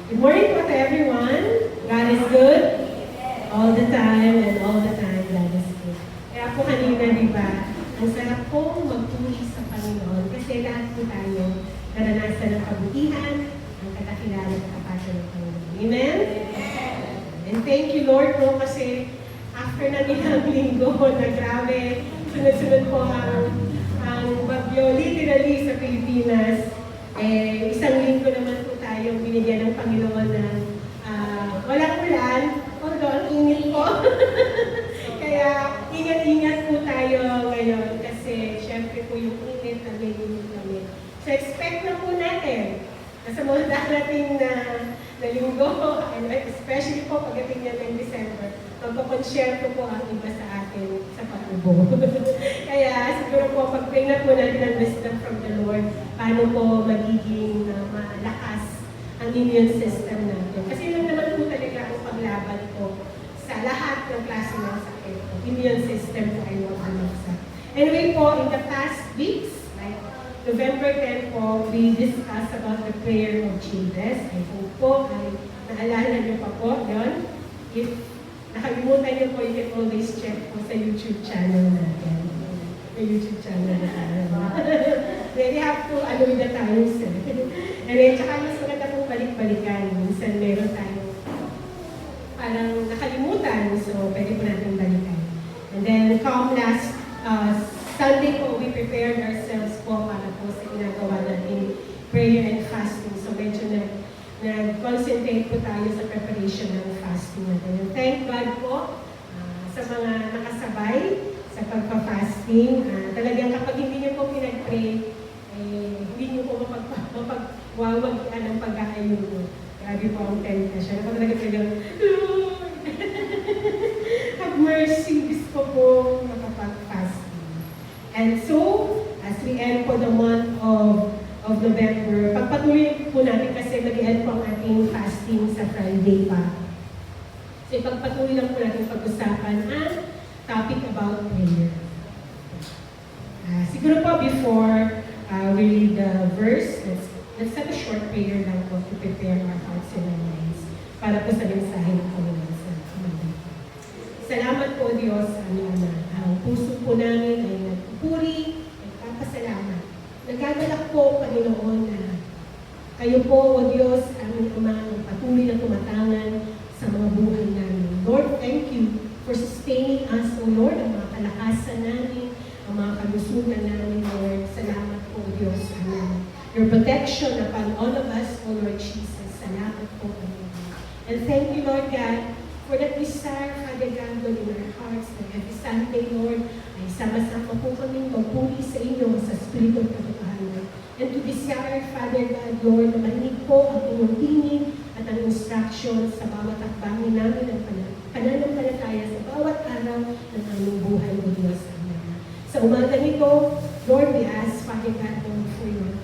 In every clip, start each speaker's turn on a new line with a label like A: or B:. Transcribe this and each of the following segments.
A: Good morning po to everyone. God is good all the time and all the time God is good. Kaya po kanina, di ba, ang sarap pong magpuri sa Panginoon kasi lahat po tayo naranasan ng kabutihan, ang katakilala at kapatid ng Panginoon. Amen? And thank you Lord po kasi after na nilang linggo na grabe, sunod-sunod po ang bagyo literally sa Pilipinas. Isang linggo naman po tayong binigyan ng Panginoon na walang ulan, although ang init po. Kaya ingat-ingat po tayo ngayon kasi syempre po yung init na may init kami. So expect na po natin na sa mga darating na linggo, and especially po pagdating niya ng December, magpakonsyerto po ang iba sa atin sa pag-ubo. Kaya siguro po pag-pray na po natin ang wisdom from the Lord, paano po magiging malakas ang immune system natin. Kasi yun naman po talaga ang paglaban po sa lahat ng klase ng sakit. Immune system po ay mabagsak. Anyway po, in the past weeks, like November 10 po, we discussed about the prayer of Jabez. I hope po ay naalala niyo pa po yun. If nakalimutan niyo po, you can always check po sa YouTube channel natin. Sa YouTube channel natin. Really have to, with the times. And then, tsaka mas maganda pong balik-balikan. Minsan meron tayo parang nakalimutan. So, pwede po natin balikan. And then, come last Sunday po, we prepared ourselves po para po sa ginagawa natin prayer and fasting. So, medyo nag-concentrate po tayo sa preparation ng fasting natin. And thank God po sa mga nakasabay sa pagpa-fasting. Talagang kapag hindi niyo po pinag-pray, hindi niyo po mapagwawagian ng pag-aayuno. Grabe po ang temptation. Ako talaga Lord, have mercy. Gusto po makapag-fasting. And so, as we end po the month of November, pagpatuloy po natin kasi mag-end po ang ating fasting sa Friday pa. So, pagpatuloy lang po natin pag-usapan ang topic about prayer. Siguro po before we read the verse, let's have a short prayer lang po to prepare our hearts and our minds para po sa mensahe ng Panginoon sa umaga. Salamat po Diyos, aming Ama. Ang puso po namin ay nagpupuri, nagpapasalamat. Nagagalak po, Panginoon, na kayo po, O Diyos, aming Ama, ang patuloy na tumatangan sa mga buhay namin. Lord, thank you for sustaining us, O Lord, ang mga kalakasan namin, ang mga kalusugan namin, Lord. Salamat po, Diyos, Amen. Your protection upon all of us, O Lord Jesus. Salamat po, Amen. And thank you, Lord God, for that desire, Father God, Lord, in our hearts, that every Sunday, Lord, ay sama-sama po kami magpuri sa inyo sa Espiritu ng Katotohanan. And to desire, Father God, Lord, na marinig po ang inyong tinig at ang instruction sa bawat akbangin namin ng pananampalataya sa bawat araw ng aming buhay, O Diyos. Amen. Sa umaga nito, Lord, we ask, Father God, Lord, for your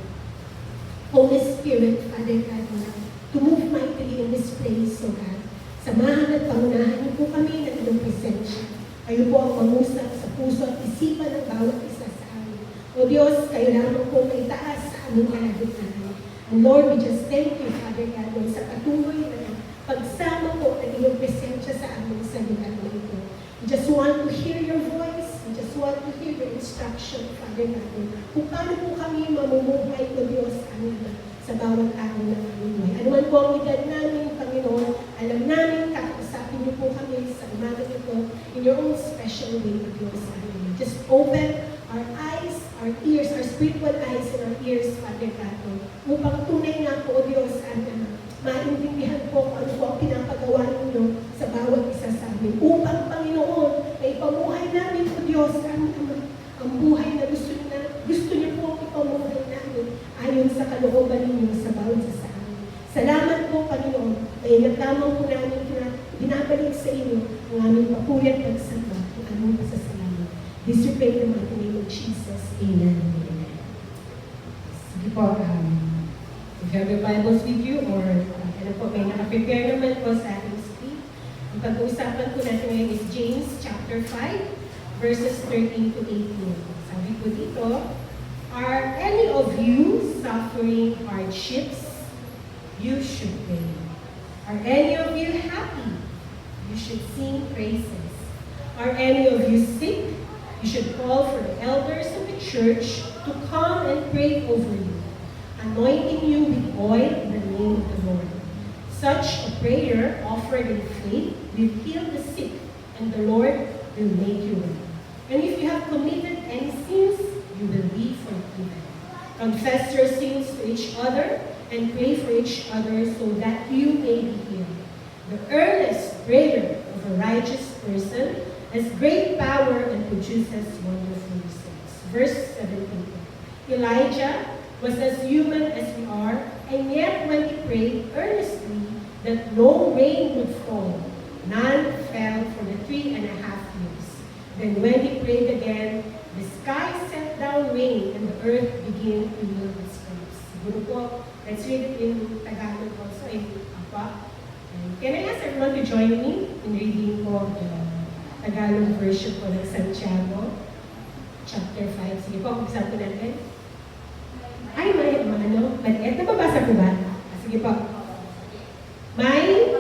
A: Holy Spirit, Father God, Lord, to move mightily in this place, O God. Samahan at pangunahan niyo po kami ng inyong presensya. Kayo po ang mangusap sa puso at isipan ng bawat isa sa amin. O Diyos, kayo lamang po may taas sa aming kalagitnaan. And Lord, we just thank you, Father God, Lord, sa patuloy na pagsama po ng inyong presensya sa amin sa lugar na ito. We just want to hear your voice. We just want to hear your instruction, Father God, Lord. Kung paano po kami mamumuhay, O Diyos, amin sa bawat araw ng aming buhay. Ano man po ang edad namin, Panginoon, alam namin, kakausapin niyo po kami sa umaga nito in your own special way, O Diyos. Amen. Just open our eyes, our ears, our spiritual eyes and our ears, Father God, upang tunay nga po, O Diyos, maintindihan po kung ano po ang pinapagawa ninyo sa bawat isa sa amin. Upang, Panginoon, na ipamuhay namin, O Diyos, ang buhay na gusto niyo po ipamuhay namin ayon sa kalooban ninyo sa bawat isa sa amin. Salamat po, Panginoon, ay nagtamang po namin binabalik sa inyo ang aming papuri at pagsamba, ang aming pasasalamat. This we pray in the mighty name of Jesus. Amen. Amen. Sige po, if you have your Bibles with you, or may nakaprepare naman po sa ating screen. Ang pag-uusapan po natin ngayon is James chapter 5, verses 13 to 18. Sabi po dito, are any of you suffering hardships? You should pray. Are any of you happy? You should sing praises. Are any of you sick? You should call for the elders of the church to come and pray over you, anointing you with oil in the name of the Lord. Such a prayer offered in faith will heal the sick, and the Lord will make you well. And if you have committed any sins, you will be forgiven. Confess your sins to each other and pray for each other so that you may be healed. The earnest prayer of a righteous person has great power and produces wonderful results. Verse 17. Elijah was as human as we are, and yet when he prayed earnestly that no rain would fall, none fell for the 3.5 years. Then when he prayed again, the sky sent down rain and the earth began to yield its fruits. Siguro po, let's read it in Tagalog also, in Apa. And can I ask everyone to join me in reading po the Tagalog version po ng Santiago, chapter 5. Sige po, mag-isa po natin. Ay, maliit. Nababasa po ba? Sige po. May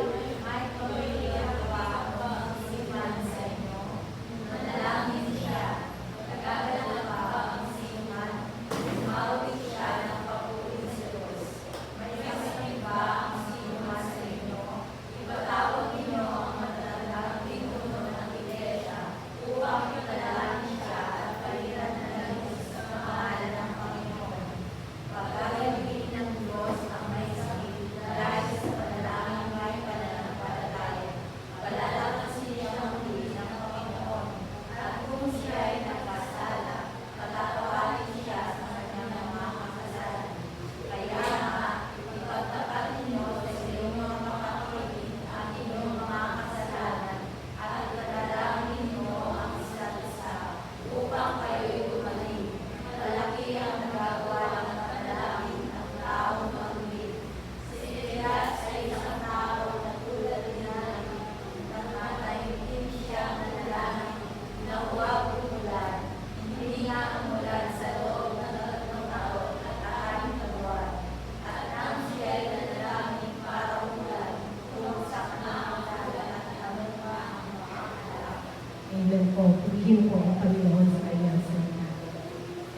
A: Amen po. Purihin po ang Panginoon sa kanyang salita.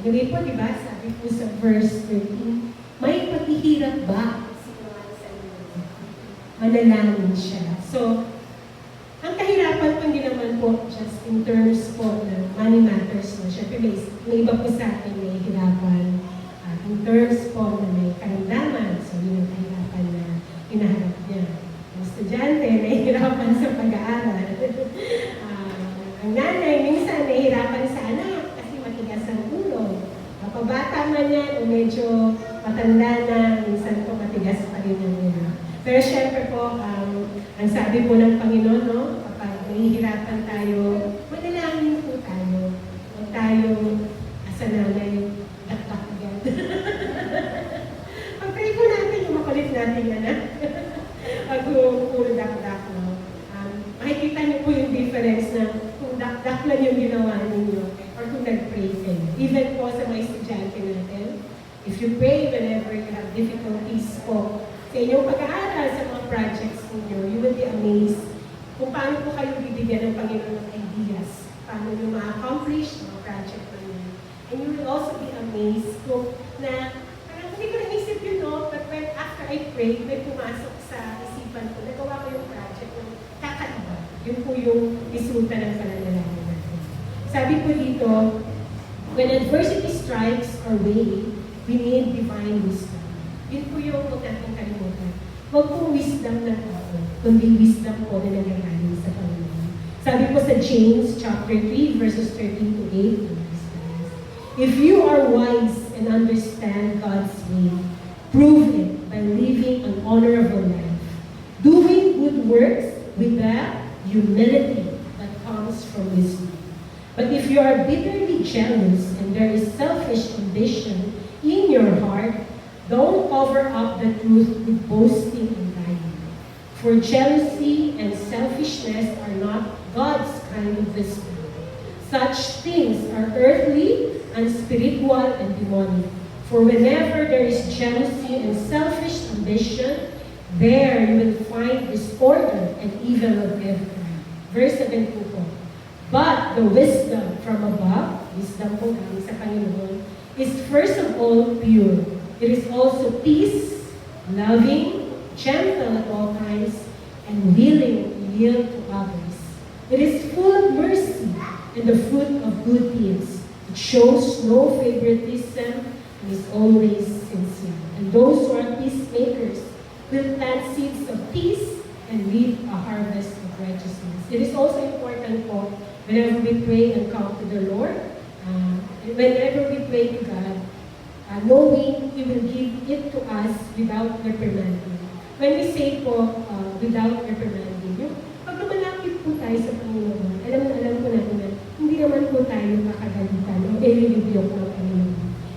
A: Anyway po, di ba? Sabi po sa verse 13, may paghihirap ba? Manalangin siya. So, ang kahirapan po hindi naman po just in terms po na money matters po. Siyempre may iba po sa atin may hirapan. In terms po na may karamdaman. So, yun ang kahirapan na hinaharap niya. Ang estudyante, nahihirapan sa pag-aaral. Ang nanay, minsan nahihirapan sa anak kasi matigas ang ulo. Kapabata man yan o medyo matanda na, minsan po matigas pa rin ang ulo. Pero syempre po, ang sabi po ng Panginoon, no, kapag nahihirapan tayo, manalangin po tayo. Huwag tayo asa nanay, dakdak agad. Pag-pray po natin yung makulit natin anak. Pag puro dakdak, no. Makikita niyo po yung difference na kung dakdak lang yung ginawa ninyo or kung nag-pray kayo. Even po sa mga estudyante natin, if you pray whenever you have difficulties po sa inyong pag-aaral sa mga projects ninyo, you will be amazed kung paano po kayo bibigyan ng Panginoon ng ideas, paano nyo ma-accomplish mga project ninyo. And you will also be amazed kung na, parang hindi ko naisip yun, no? But when after I pray, may pumasok sa isipan ko, nagawa ko yung project ng kakaiba. Yun po yung resulta ng pananalangin natin. Sabi po dito, when adversity strikes our way, we need divine wisdom. Yun po yung huwag natin kalimutan. Huwag po wisdom ng tao, kundi wisdom po na nangyayari sa Panginoon. Sabi po sa James chapter 3, verses 13 to 8, if you are wise and understand God's way, prove it by living an honorable life, doing good works with the humility that comes from wisdom. But if you are bitterly jealous and there is selfish ambition in your heart, don't cover up the truth with boasting and lying. For jealousy and selfishness are not God's kind of wisdom. Such things are earthly, unspiritual, and demonic. For whenever there is jealousy and selfish ambition, There you will find disorder and evil of every kind. Verse 17 po. But the wisdom from above, wisdom po galing sa Panginoon, is first of all pure. It is also peace, loving, gentle at all times, and willing to yield to others. It is full of mercy and the fruit of good deeds. It shows no favoritism and is always sincere. And those who are peacemakers will plant seeds of peace and reap a harvest of righteousness. It is also important po, whenever we pray and come to the Lord, whenever we pray to God, knowing He will give it to us without reprimanding. When we say po, without reprimanding, yung pag lumalapit po tayo sa Panginoon, alam po natin na hindi naman po tayo kakagalitan o i-rebuke ng Panginoon,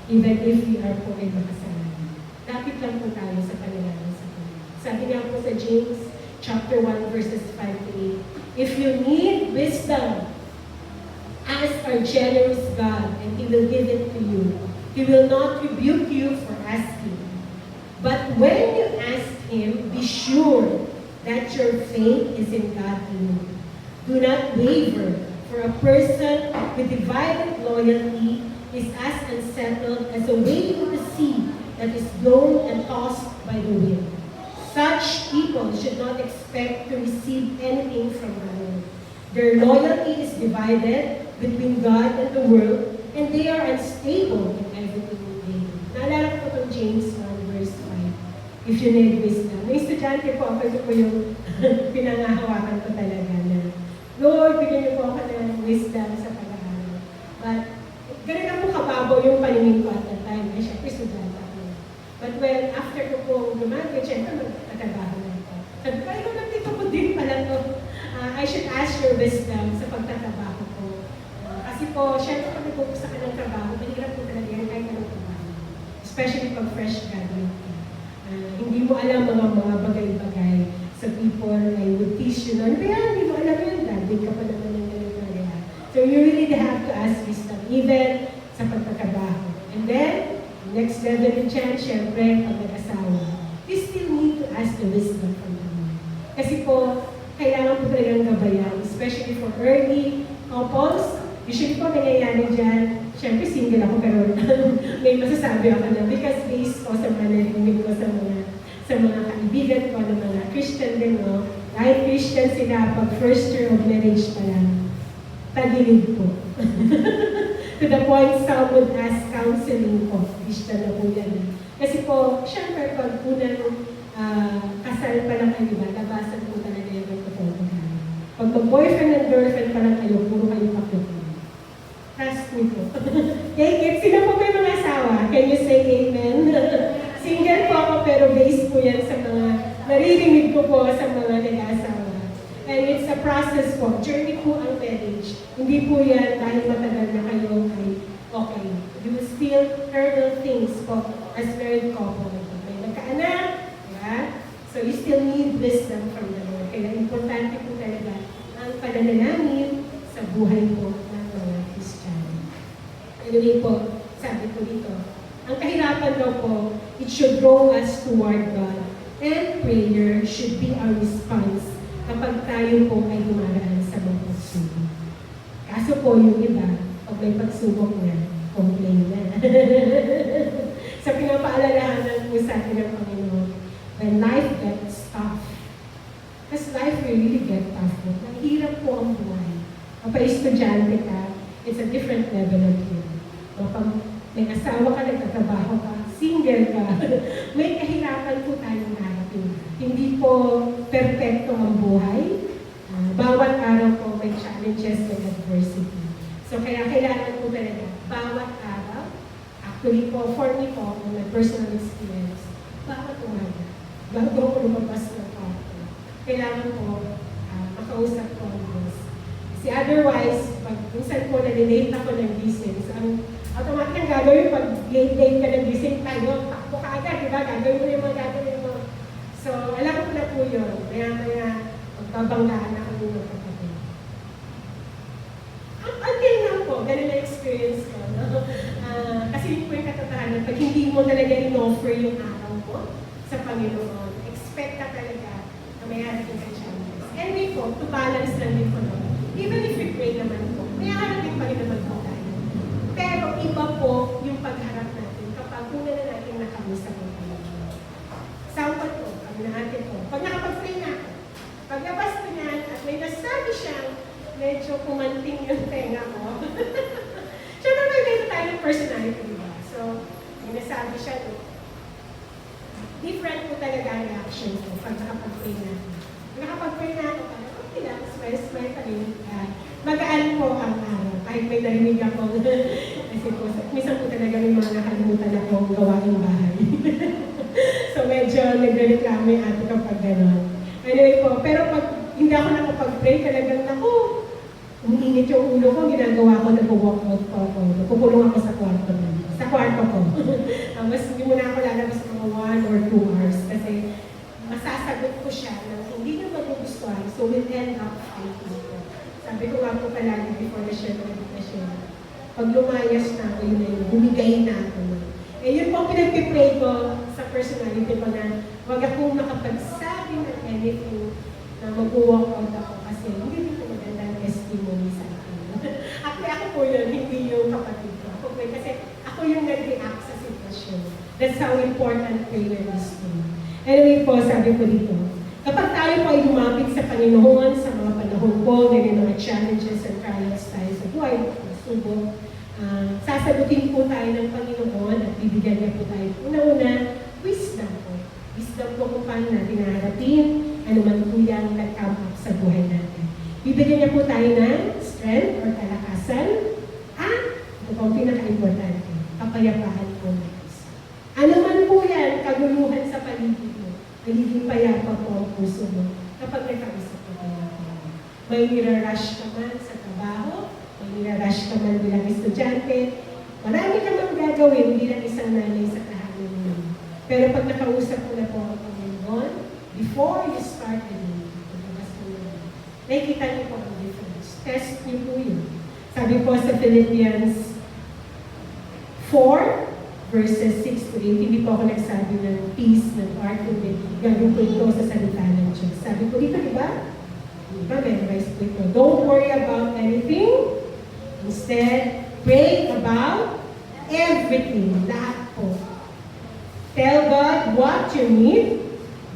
A: even if we are po ay makasalanan. Lapit lang po tayo sa Panginoon. Sabi nga po sa James chapter 1 verses 5 to 8, if you need wisdom, ask our generous God and He will give it to you. He will not rebuke you for asking. But when you ask Him, be sure that your faith is in God alone. Do not waver, for a person with divided loyalty is as unsettled as a wave of the sea that is blown and tossed by the wind. Such people should not expect to receive anything from the Lord. Their loyalty is divided between God and the world, and they are unstable in everything they do. Naalala ko itong James 1 verse 5. If you need wisdom. May estudyante po ako, ito po yung pinangahawakan ko talaga na, Lord, bigyan niyo po ako ng wisdom sa pag-aaral. But, ganun na po kababaw yung paningin ko at that time. Ay, syempre, estudyante ako. But when, after ko po gumagay, syempre, magtatrabaho na ito. Sabi ko, ay, nandito po din pala to. I should ask your wisdom sa pagtatrabaho ko. Kasi po, syempre, pag nagpupusa ka ng trabaho, mahirap po talaga yan kahit anong trabaho. Especially pag fresh graduate ka. Hindi mo alam mga bagay-bagay sa people I would teach you nun. Kaya hindi mo alam yun, graduate ka pa naman ng ganun. So you really have to ask wisdom, even sa pagtatrabaho. And then, next level yung chance, syempre, pag nag-asawa, you still need to ask the wisdom from the Lord. Kasi po, kailangan po talagang gabayan, especially for early couples. Usually po, nangyayari dyan, syempre single ako, pero may masasabi ako na because based po sa mga narinig ko sa mga kaibigan ko, ng mga Christian din, no? Kahit Christian sila, pag first year of marriage pa lang, tagilid po. To the point, some would ask counseling po, Christian na po yan. Kasi po, syempre, pag unang kasal pa lang kayo, diba, labasan po talaga yung pagkakataon. Pag mag-boyfriend and girlfriend pa lang kayo, puro kayo paklukin. Trust me po. Okay, sino po may mga asawa? Can you say amen? Single po ako, pero based po yan sa mga naririnig ko po sa mga nag-asawa. And it's a process po. Journey po ang marriage. Hindi po yan dahil matagal na kayo ay okay. You will still hurdle things po as married couple. May nagkaanak, yeah? So you still need wisdom from the Lord. Kaya importante po talaga ang pananalamin sa buhay po ng mga Kristiyano. Anyway po, sabi ko dito, ang kahirapan daw po, it should draw us toward God. And prayer should be our response kapag tayo po ay dumaraan sa mga pagsubok. Kaso po yung iba, pag may pagsubok na, complain na. Sa pinapaalalahanan po sa atin ng Panginoon, when life gets tough, kasi life will really get tough po. Nahirap po ang buhay. Kapag estudyante ka, it's a different level of fear. Kapag may asawa ka, nagtatrabaho ka, single ka, may kahirapan po tayong harapin. Hindi po perfecto ang buhay. Bawat araw po may challenges and adversity. So kaya kailangan po talaga, bawat araw, actually po, for me po, on my personal experience, bawat umaga, bago ako lumabas ng kwarto, kailangan po makausap ko ang Diyos. Kasi otherwise, pag minsan po nalilate ako ng gising, so ang automatic ang gagawin pag late ka ng gising tayo, takbo ka agad, diba? Gagawin mo yung mga gagawin mo. So, alam ko na po yun. Maya-maya, magbabanggaan na kami ng kapatid. Until now po, ganun na experience ko. No? Kasi yun po yung katatahanan. Pag hindi mo talaga in-offer yung araw mo sa Panginoon, expect ka minsan din po naman. Even if we pray naman po, may harapin pa rin naman po tayo. Pero iba po yung pagharap natin kapag una na natin nakausap ang Panginoon. Sample po, kami na natin po. Pag nakapag-pray na ako, paglabas ko niyan at may nasabi siyang medyo kumanting yung tenga ko. Siyempre may dito tayo ng personality, diba? So, may nasabi siya, different po talaga ang reaction ko pag nakapag-pray na ako. Pag nakapag-pray na ako, parang okay lang, smile pa rin. Magaan po ang araw, kahit may narinig ako. Kasi po, minsan po talaga may mga nakalimutan akong gawaing bahay. So medyo nagre-reklamo yung ate kapag gano'n. Anyway po, pero pag hindi ako nakapag-pray, talagang ako, umiinit yung ulo ko, ginagawa ko, nag-walk out po ako. Nagpupulong ako sa kwarto ko. Sa kwarto ko. Mas hindi muna ako lalabas mga 1 or 2 hours kasi masasagot ko siya na hindi na magugustuhan. So we'll end up fighting ko. Sabi ko nga po palagi before the share meditation, pag lumayas na ako, yun na yun, bumigay na ako. Eh yun po pinag-pray ko sa personality ko na huwag akong makapagsabi ng anything na mag-walk out ako kasi hindi rin po magandang testimony sa akin. Actually, ako po yun, hindi yung kapatid ko. Ako po, kasi ako yung nag-react sa sitwasyon. That's how important prayer is to me. Anyway po, sabi ko dito, kapag tayo po ay lumapit sa Panginoon sa mga panahon po, ganyan mga challenges and trials tayo sa buhay, subok, sasagutin po tayo ng Panginoon at bibigyan niya po tayo una-una, wisdom po. Wisdom po kung paano natin naharapin, ano man po yung nag-come up sa buhay natin. Bibigyan niya po tayo ng strength or kalakasan, at ito po ang pinaka-importante, kapayapaan po ng isa. Ano man po yan, kaguluhan sa paligid mo, nagiging payapa po ang puso mo kapag nagkausap ko tayo. May nirarush ka man sa trabaho, may nirarush ka man bilang estudyante, marami ka mang gagawin bilang isang nanay sa tahanan mo. Pero pag nakausap mo na po ang Panginoon, before you start the day, nakikita niyo po ang difference. Test niyo po yun. Sabi po sa Philippians 4, verses 6 to 8, hindi po ako nagsabi ng peace, ng art, kundi gagawin po ito sa salita ng Diyos. Sabi ko dito, di ba? Di ba, memorize po ito. Don't worry about anything. Instead, pray about everything. Lahat po. Tell God what you need.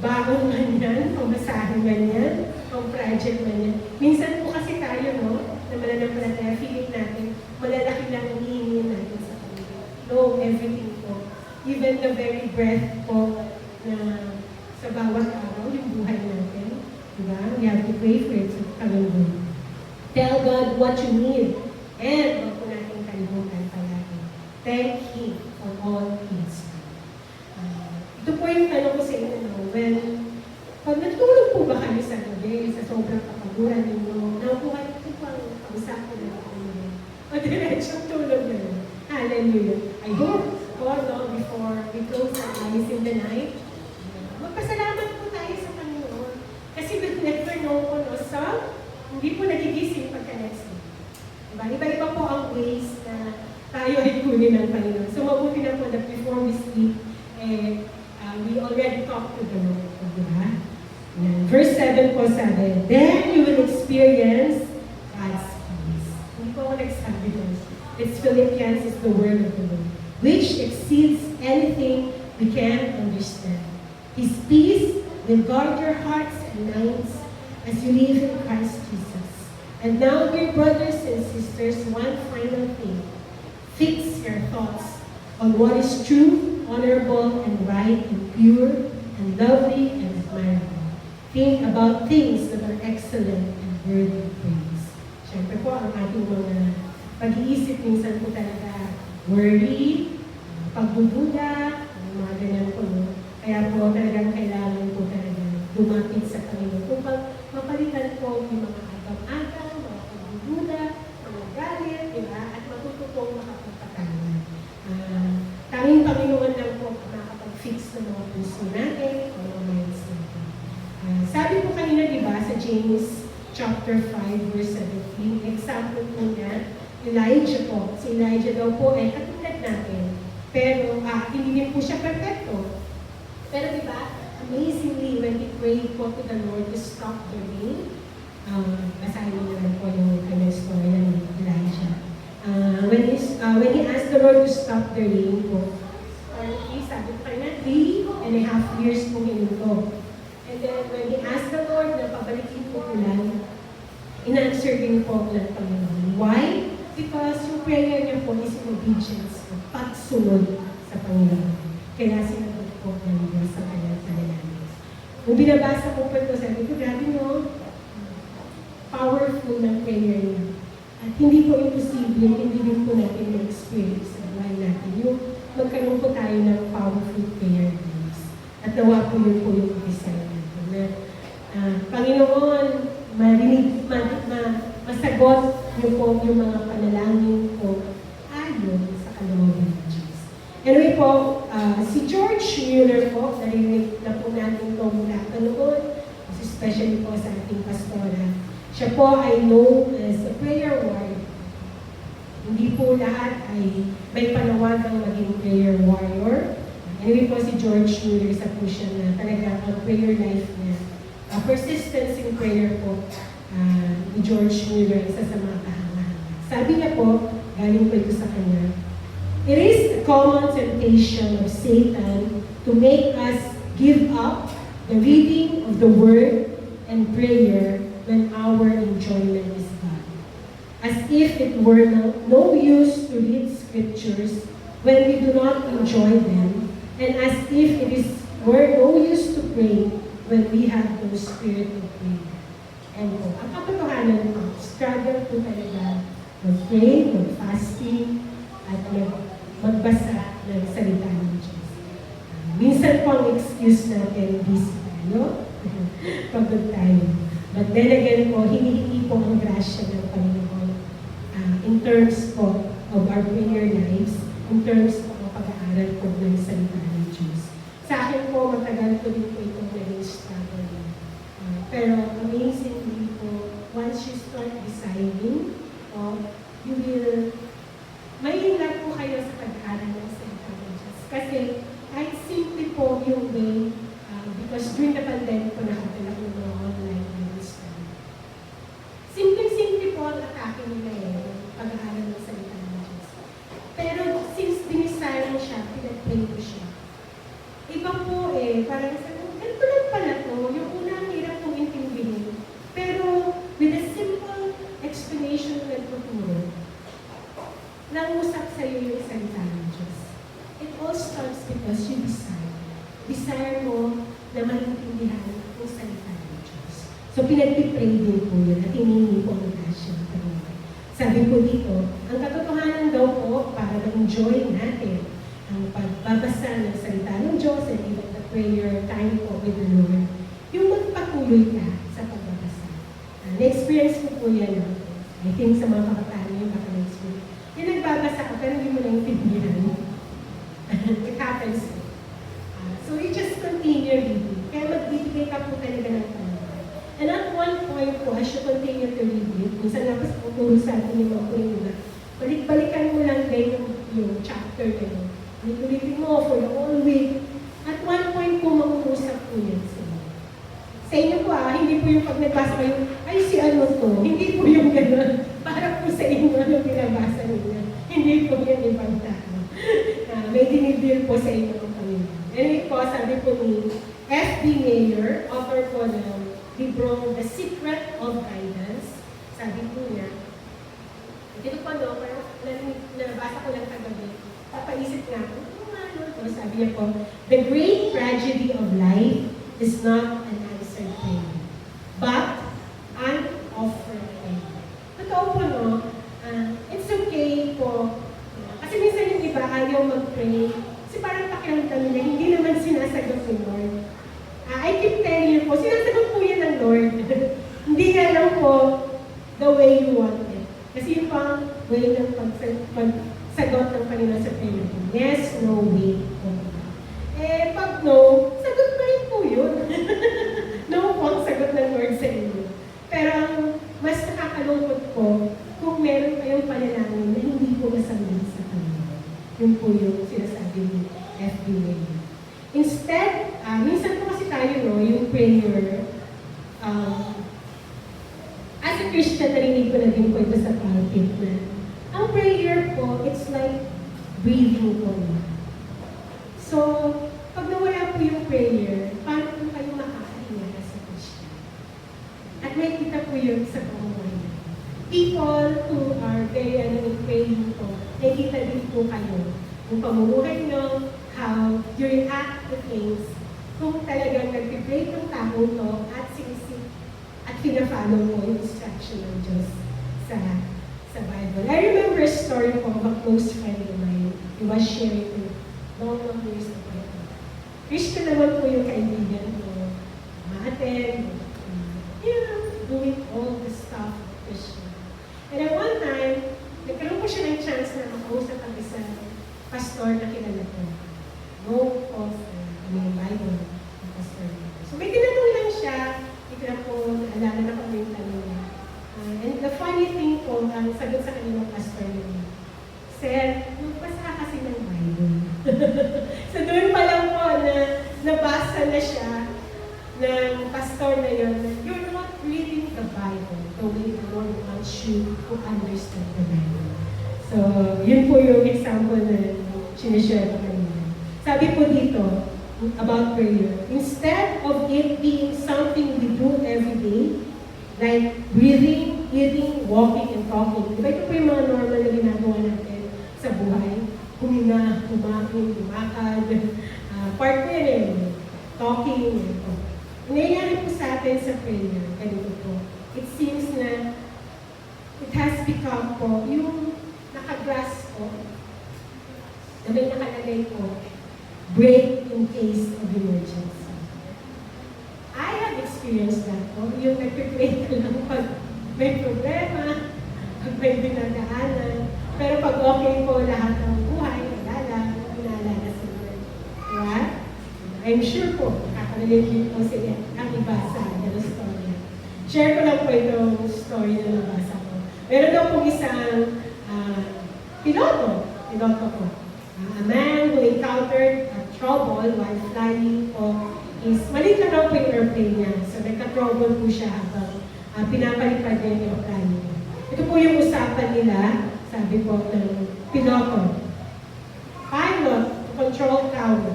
A: Baon man yan, pamasahin man yan, o project man yan. Minsan po kasi tayo, no, na mananampalataya, feeling natin, malalaki lang ang hihingin natin sa Panginoon. No, everything po. Even the very breath po na sa bawat araw, yung buhay natin. Diba? We have to pray for it sa Panginoon. Tell God what you need. And huwag po natin kalimutan palagi. Thank Him for all His. Ito po yung tanong ko sa inyo, no? When, pag natulog po ba kayo sa gabi, sa sobrang kapaguran ninyo, nakuha ito po ang pag-usapan na ito. O diretsong tulog na yun. Hallelujah. I hope, all no, before we close our eyes in the night, magpasalamat po tayo sa Panginoon. Kasi never know po, no, so, hindi po nagigising pagka-next day. Diba? Iba-iba po ang ways na tayo ay kunin ng Panginoon. So, mabuti na po that before we sleep, we already talked to the Lord. Diba? Verse 7 po sabi, then you will experience God's peace. Hindi po ako nagsabi doon. It's Philippians, is the word of the Lord, which exceeds anything we can understand. His peace will guard your hearts and minds as you live in Christ Jesus. And now, dear brothers and sisters, one final thing. Fix your thoughts on what is true, honorable, and right, and pure, and lovely, and admirable. Think about things that are excellent and worthy of praise. Siyempre po, ang ating mga pag-iisip minsan po talaga worry, pagbubuda, mga ganyan po. No? Kaya po talagang kailangan po talaga lumapit sa Panginoon. Kung mapalitan po yung mga agam-agam, mga pagbubuda, mga galit, diba? At matutupong makapagpatawad. Tanging Panginoon lang po makapag-fix ng mga puso natin, mga minds natin. Sabi po kanina, diba, sa James chapter 5, verse 17, example po niya, Elijah po. Si Elijah daw po ay katulad natin. Pero hindi din po siya perfecto. Pero diba, amazingly, when he prayed po to the Lord to stop the rain, Basahin mo naman po yung kanyang storya ni Elijah. When he asked the Lord to stop the rain po, sabi ko kanya, 3.5 years po hininto. And then when he asked the Lord na pabalikin po ulan, in-answer din po ng Panginoon. Why? Because yung prayer niya po is obedience, pagsunod sa Panginoon. Kaya sinagot po ng Diyos sa kanyang panalangin. Nung binabasa ko po ito, sabi ko, grabe no, powerful ng prayer niya. At hindi po imposible, hindi din po natin ma-experience sa buhay natin. Yung magkaroon po tayo ng powerful prayer lives. At nawa po yun po yung desire natin. Na, Panginoon, masagot niyo po yung mga panalangin ko ayon sa kalooban ng Diyos. Anyway po, si George Mueller po, narinig na po natin ito mula noon, especially po sa ating pastora. Siya po ay known as a prayer warrior. Hindi po lahat ay may panawagang maging prayer warrior. Anyway po si George Mueller, isa po siya na talaga ang prayer life niya. Persistence in prayer po ni George Mueller, isa sa mga kahanga-hanga. Sabi niya po, galing po ito sa kanya, it is a common temptation of Satan to make us give up the reading of the Word and prayer when our enjoyment is gone. As if it were no use to read scriptures when we do not enjoy them, and as if it were no use to pray when we have no spirit of prayer. And po, ang katotohanan po, struggle po talaga mag-pray, mag-fasting, at magbasa ng salita ng Diyos. Minsan po ang excuse natin, busy tayo, pagod tayo. But then again po, hinihingi po ang grasya ng Panginoon in terms po of our prayer lives, in terms po ng pag-aaral po ng salita ng Diyos. Sa akin po, matagal ko din po itong naging struggle. Pero amazingly po, once you start deciding, you will, may ingat po kayo sa pag-aaral ng salita ng Diyos. Kasi kahit simple po yung way, because during the pandemic po nakatala ko ng online Bible study. Simple-simple po ang atake nila pag-aaral ng salita ng Diyos. Pero since dinisayang siya, pinag-pray ko siya. Iba po parang sabi ko, ganito lang pala to, yung unang hirap kong intindihin. Pero with a simple explanation na nagtuturo, nangusap sa iyo yung salita ng Diyos. It all starts because you desire. Desire mo na maintindihan ang salita ng Diyos. So, pinag-pray din po yun at hinihingi po ang grasya ng Panginoon. Sabi po dito, ang katotohanan daw po para ma-enjoy natin ang pagbabasa ng salita ng Diyos and even the prayer time po with the Lord, yung magpatuloy ka sa pagbabasa. Na-experience ko po yan. I think sa mga kabataan yung baka na-experience. Yung nagbabasa ka, pero hindi mo na intindihan. It happens. So you just continue reading. Kaya magbibigay ka po talaga ng Panginoon. And at one point po, as you continue to read it, minsan nga pas puturo sa atin yung mga pulina, balik-balikan mo lang din yung chapter na yun. Ulitin mo for the whole week. At one point po, mag-uusap po yan sa inyo. Sa inyo po hindi po yung pag nagbasa kayo, ay si ano to, hindi po yung gano'n. Para po sa inyo yung binabasa ninyo. Hindi po yan ibang tao. May dinidil po sa inyo ang Panginoon. Anyway po, sabi po ni F.B. Mayer, author po ng libro The Secret of Guidance, sabi po niya, dito po pero nabasa ko lang kagabi, napaisip nga po, sabi niya po, the great tragedy of life is not an answered prayer, but an offered prayer. Totoo po, it's okay po. Kasi minsan yung iba ayaw mag-pray. Kasi parang pakiramdam nila, hindi naman sinasagot ni Lord. I keep telling you po, sinasagot po yan ng Lord. Hindi nga lang po the way you want it. Kasi yung pang way ng pagsagot ng Panginoon sa prayer. Yes, no, wait. Pag no, sagot pa rin po yun. No po ang sagot ng Lord sa inyo. Pero ang mas nakakalungkot po, kung meron kayong panalangin na hindi po masamit sa Panginoon. Yun po yung sinasabi ni F.B. Mayer. Instead, minsan po kasi tayo, yung prayer, na din po ito sa pulpit na ang prayer po, it's like breathing po. So, pag nawala po yung prayer, paano po kayo makakahinga sa Christian? At may kita po yun sa pamumuhay. People who are very praying po, nakikita din po kayo kung pamumuhay nyo, how you react to things, kung talagang nag-pray ng tao to at sinisip at pina-follow mo yung instruction ng Diyos sa Bible. I remember a story po of a close friend of mine. He was sharing to long years ago. Christian naman po yung kaibigan ko. Ma-attend, doing all the stuff of Christian. And at one time, nagkaroon ko siya ng chance na makausap ang isang pastor na kilala ko. No of Bible ng pastor. So may tinanong lang siya, hindi ko na po naalala na kung yung tanong niya. And the funny thing po, ang sagot sa kanilang pastor niya, Sir, magbasa kasi ng Bible. So doon pa lang po na nabasa na siya ng pastor na yun, you're not reading the Bible the way the Lord wants you to understand the Bible. So, yun po yung example na sinishare ko kanina. Sabi po dito, about prayer, instead of it being something we do every day, like breathing, eating, walking, and talking, diba ito po yung mga normal na ginagawa natin sa buhay? Huminga, kumain, lumakad, part ko yan talking, ito. Nangyayari po sa atin sa prayer, ganito po. It seems na it has become po, yung nakagrasp ko, na may nakalagay po, break in case of emergency. I have experienced that po, yung nagpipray ka lang pag may problema, pag may dinadaanan, pero pag okay po lahat ng buhay, wala lang, inaalala sa Lord. Diba? I'm sure po, nakaka-relate po sila ang iba sa story. Share ko lang po itong story na nabasa ko. Meron daw po isang piloto po. A man who encountered trouble while flying po is, maliit na raw po yung airplane niya. So nagka-trouble po siya habang pinapalipad niya yung airplane niya. Ito po yung usapan nila, sabi po ng piloto. Pilot to control tower.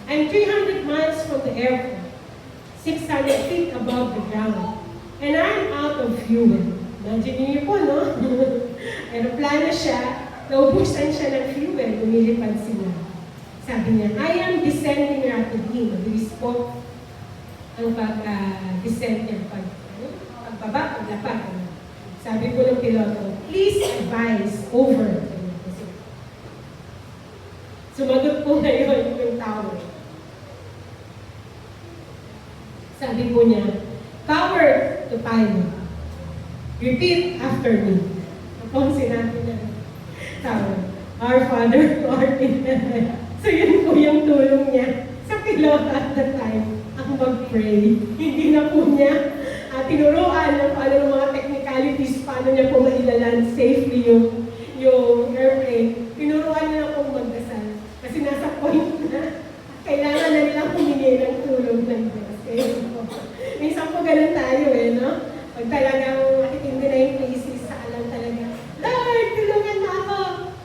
A: I'm 300 miles from the airport, 600 feet above the ground, and I'm out of fuel. Imagine niyo po, no? Aeroplano siya, naubusan siya ng fuel, lumilipad sila. Sabi niya, I am descending rapidly. Mabilis po ang pag-descend niya, pagbaba, paglapag. Sabi po ng piloto, please advise over. Sumagot po ngayon yung tower. Sabi po niya, tower to pilot. Repeat after me. Ako sinabi niya, tower. Our Father, who art in heaven. So yun po yung tulong niya sa pilot at the time, ang mag-pray. Hindi na po niya tinuruan ng paano ng mga technicalities, paano niya po mailaland safely yung airplane. Tinuruan niya na pong magdasal. Kasi nasa point na kailangan na nilang humingi ng tulong ng Diyos. Minsan po ganun tayo no? Pag talagang makitindi na yung crisis, alam talaga, Lord, tulungan mo ako.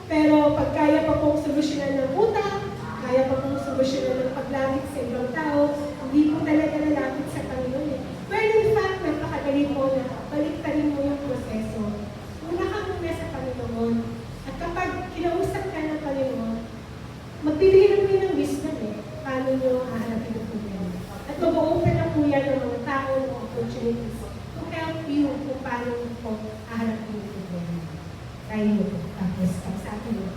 A: Pero pag kaya pa pong solusyonan ng utang, kaya pa pong solusyonan ng paglapit sa ibang tao, hindi po talaga nalapit sa Panginoon. Well, in fact, napakadali po na baliktarin mo yung proseso. Una ka muna sa Panginoon. At kapag kinausap ka ng Panginoon, magbibigay na po yun ng wisdom paano nyo haharapin ang problema. At mag-open na po yan ng mga tao, ng opportunities to help you kung paano po haharapin ang problema. Try nyo po. Tapos, pagsabi nyo.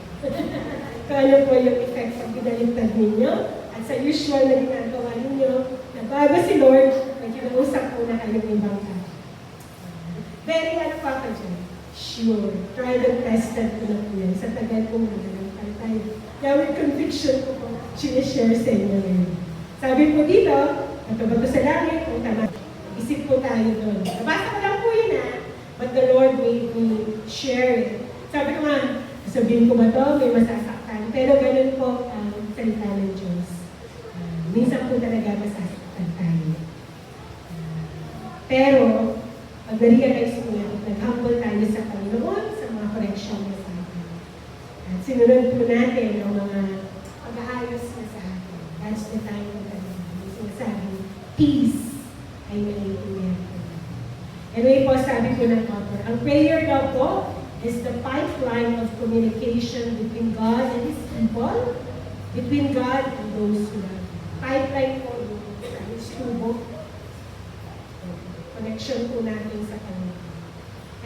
A: Kung ano po yung effect pag binaligtad ninyo at sa usual na ginagawa ninyo, na bago si Lord, may kinausap po na kayong ibang tao. Very ano pa ka dyan? Sure. Tried and tested ko na po yan. Sa tagal po magalang tayo. Kaya with conviction ko po, sinishare sa inyo ngayon. Sabi po dito, bato-bato sa langit, kung tama, isip po tayo doon. Nabasa ko lang po yun but the Lord made me share it. Sabi ko nga, sabihin ko ba ito, may masasaktan. Pero ganun po ang salita ng Diyos. Minsan po talaga masasaktan tayo. Pero, pag na-realize mo yan, nag-humble tayo sa Panginoon sa mga correction niya sa atin. At sinunod po natin ang mga pag-aayos niya sa atin. That's the time na sinasabi, peace ay naiintindihan ko. Anyway po, sabi po ng author, ang prayer daw po is the pipeline of communication between God and His people, between God and those who love Him. Pipeline po yung tubo. Connection po natin sa Panginoon.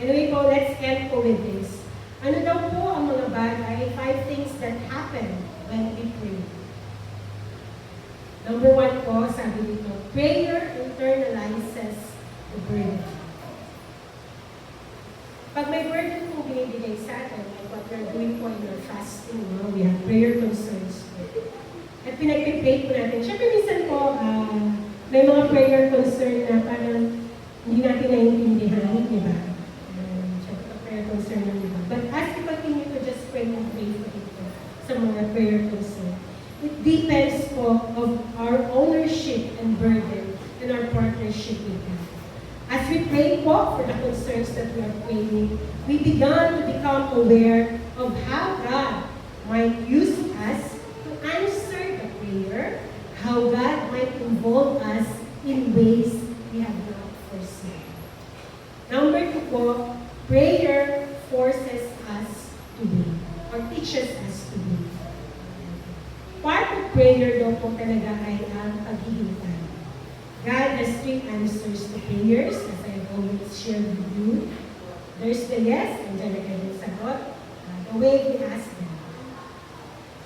A: Anyway po, let's end po with this. Ano daw po ang mga bagay, 5 things that happen when we pray. Number 1 po, sabi dito, prayer internalizes the burden. Pag may burden po binibigay sa atin, like what we're doing po in our fasting, we have prayer concerns. At pinag-pray po natin. Siyempre minsan po, may mga prayer concern na parang hindi natin naiintindihan, di ba? Siyempre, prayer concern ng iba. But as we continue to just pray and pray for ito sa mga prayer concern, it depends po of our ownership and burden and our partnership with God. As we pray po for the concerns that we are praying, we began to become aware of how God might use us to answer the prayer, how God might involve us in ways we have not foreseen. Number 2 po, prayer forces us to be, or teaches us to be. Part of prayer daw po talaga ay ang paghihintay. God has 3 answers to prayers, as I've always shared with you. There's the yes, and then again yung sagot, the way we ask them.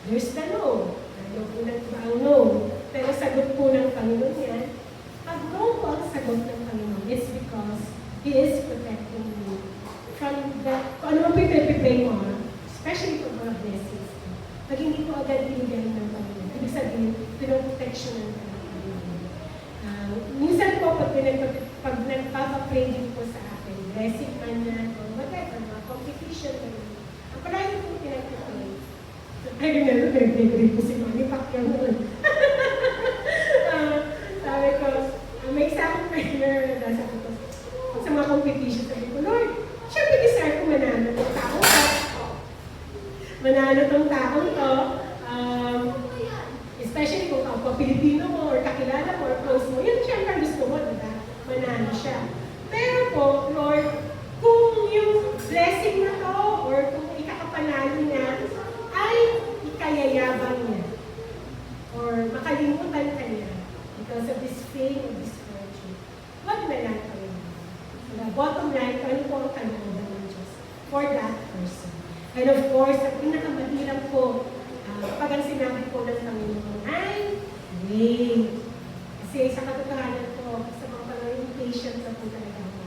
A: There's the no. Ayaw po ng iba ang no. Pero sagot po ng Panginoon yan. Pag no po ang sagot ng Panginoon, it's because He is protecting you from the, kung ano ang pipipray mo, especially for mga blessings. Pag hindi po agad binigyan ng Panginoon, ibig sabihin, pinoprotection ng Panginoon. Minsan po, pag nagpapapray din po sa akin, blessing man yan, or whatever, mga competition, ang palagi po pinagpapray. I remember, pinagpapray po si Manny Pacquiao noon. Sabi ko, may isang prayer na sabi ko, sa mga competition, sabi ko, Lord, syempre deserve ko manalo tong taong to. Manalo tong taong to, especially kung ako Pilipino mo, or kakilala mo, or close mo, yun syempre gusto mo, diba? Manalo siya. Pero po, Lord, kung yung blessing na to, or kung ikakapanalo niya, ay ikayayabang niya, or makalimutan ka niya, because of this fame or this fortune, wag na lang kayo. The bottom line, ano po ang kalooban ng Diyos for that person. And of course, ang pinakamahirap po, pag ang sinabi po ng Panginoon, ay, wait. Kasi sa katotohanan po, sa mga panahon, patient na po talaga ako.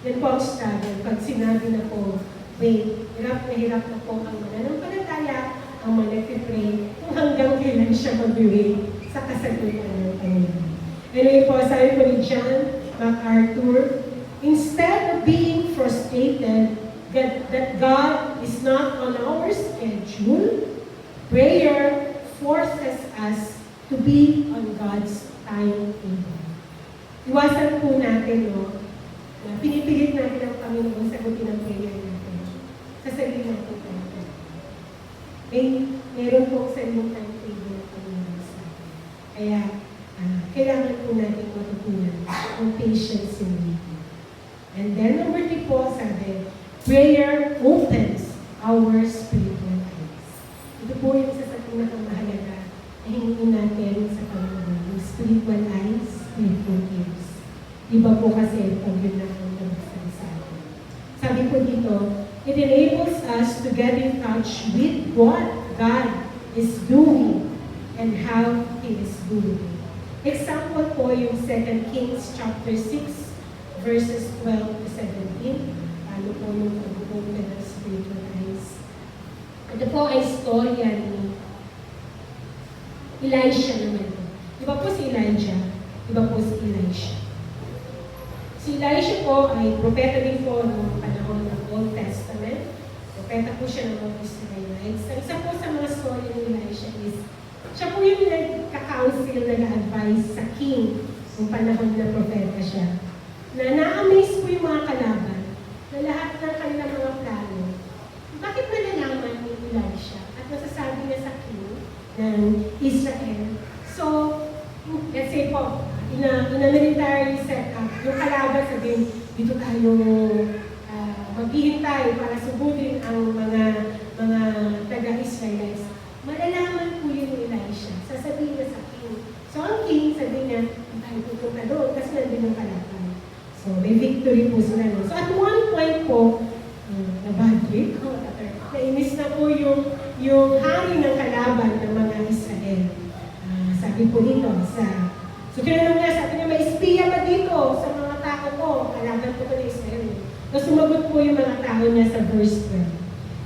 A: Yan po ang struggle. Pag sinabi na po, wait, hirap na po ang mananampalataya, ang managpipray, kung hanggang kailan siya mag-wait sa kasagutan ng Panginoon. Anyway po, sabi po ni John MacArthur, instead of being frustrated that God is not on our schedule, prayer forces us to be on God's timetable. Iwasan po natin, na pinipilit natin ang Panginoon sagutin ang prayer natin. Sa sarili natin tayo. Meron pong sariling timetable ng Panginoon sa atin. Kaya, kailangan po natin matutunan ang patience in waiting. And then, number 3 po, sabi, prayer opens our spiritual eyes. Ito po yung isa sa pinakamahalaga na hingin natin sa Panginoon. Yung spiritual eyes, spiritual ears. Iba po kasi pag yun na ang nabasal sa atin. Sabi po dito, it enables us to get in touch with what God is doing and how He is doing it. Example po yung 2 Kings chapter 6, verses 12 to 17. Ano po yung pag-open ng spiritual eyes. Ito po ay storya ni Elisha naman. Iba po si Elijah, iba po si Elisha. Si Elisha po ay propeta din po noong panahon ng Old Testament. Propeta po siya ng mga Israelites. Ang isa po sa mga storya ni Elisha is, siya po yung nagka-counsel, nag-advise sa king noong panahon na propeta siya. Na na-amaze po yung mga kalaban na military setup. Yung kalaban sabihin, dito tayo maghihintay para subutin ang mga taga-Israelites. Malalaman po yun ni Elisha. Sasabihin na sa king. So ang king, sabihin niya, tayo pupunta doon kasi nandun yung kalaban. So may victory po sila. No? So at one point po, nabad trip, nainis na po yung hari ng kalaban ng mga Israel. Sabi po dito, so tinanong niya, sabi niya, may espiya ba dito sa mga tao ko? Kalaban po ni Israel. So sumagot po yung mga tao niya sa verse 12.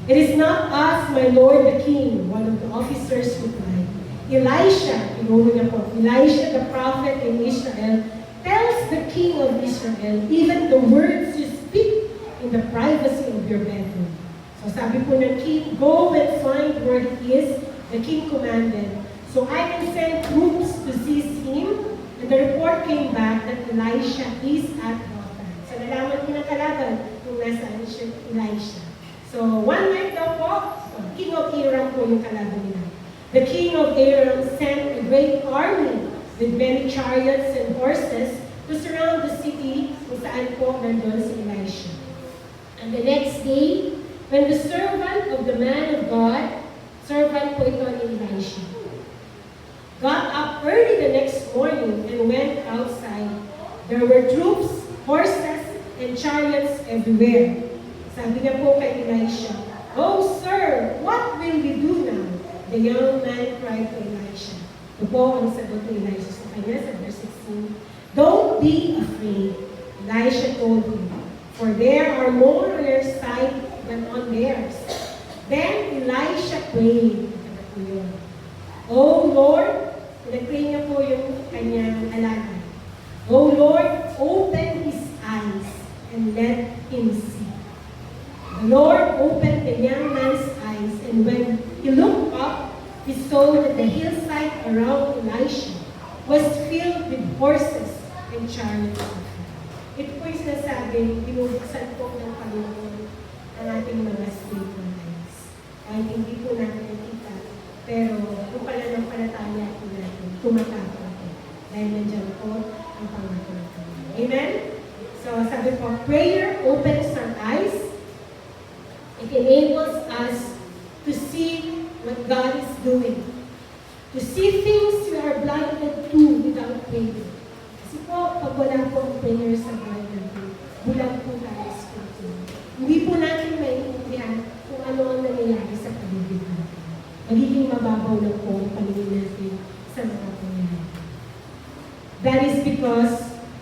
A: It is not us, my Lord the King, one of the officers replied. Elisha, Elisha the prophet in Israel, tells the king of Israel, even the words you speak in the privacy of your bedroom. So sabi po ng king, go and find where he is, the king commanded. So I can send troops to seize him, and the report came back that Elisha is at Dothan. So nalaman ko ng kalaban kung nasaan siya Elisha. So one night daw po, king of Aram po yung kalaban nila. The king of Aram sent a great army with many chariots and horses to surround the city kung saan po nandun si Elisha. And the next day, when the servant of the man of God, servant po ito ni Elisha, got up early the next morning and went outside, there were troops, horses, and chariots everywhere. Sabi niya po kay Elisha, "Oh sir, what will we do now?" The young man cried to Elisha. Ito po ang sagot ni Elisha sa kanya sa verse 16. Don't be afraid, Elisha told him, for there are more on your side than on theirs. Then Elisha prayed. Oh Lord, pinag-pray niya po yung kanyang alagad. Oh Lord, open his eyes and let him see. The Lord opened the young man's eyes, and when he looked up, he saw that the hillside around Elisha was filled with horses and chariots. Ito po yung sinasabing, binubuksan po ng Panginoon ang ating mga spiritual eyes. Kahit hindi po natin nakita, pero kung pananampalataya po natin, tumatapos natin. Dahil nandiyan po ang Panginoon. Amen? So sabi po, prayer opens our eyes. It enables us to see what God is doing. To see things we are blinded to without prayer. Kasi po, pag wala po ang prayer sa buhay natin, bulag po tayo spiritual. Hindi po natin maintindihan kung ano ang nangyayari sa paligid natin. Magiging mababaw lang po ang paningin natin sa mga pangyayari. That is because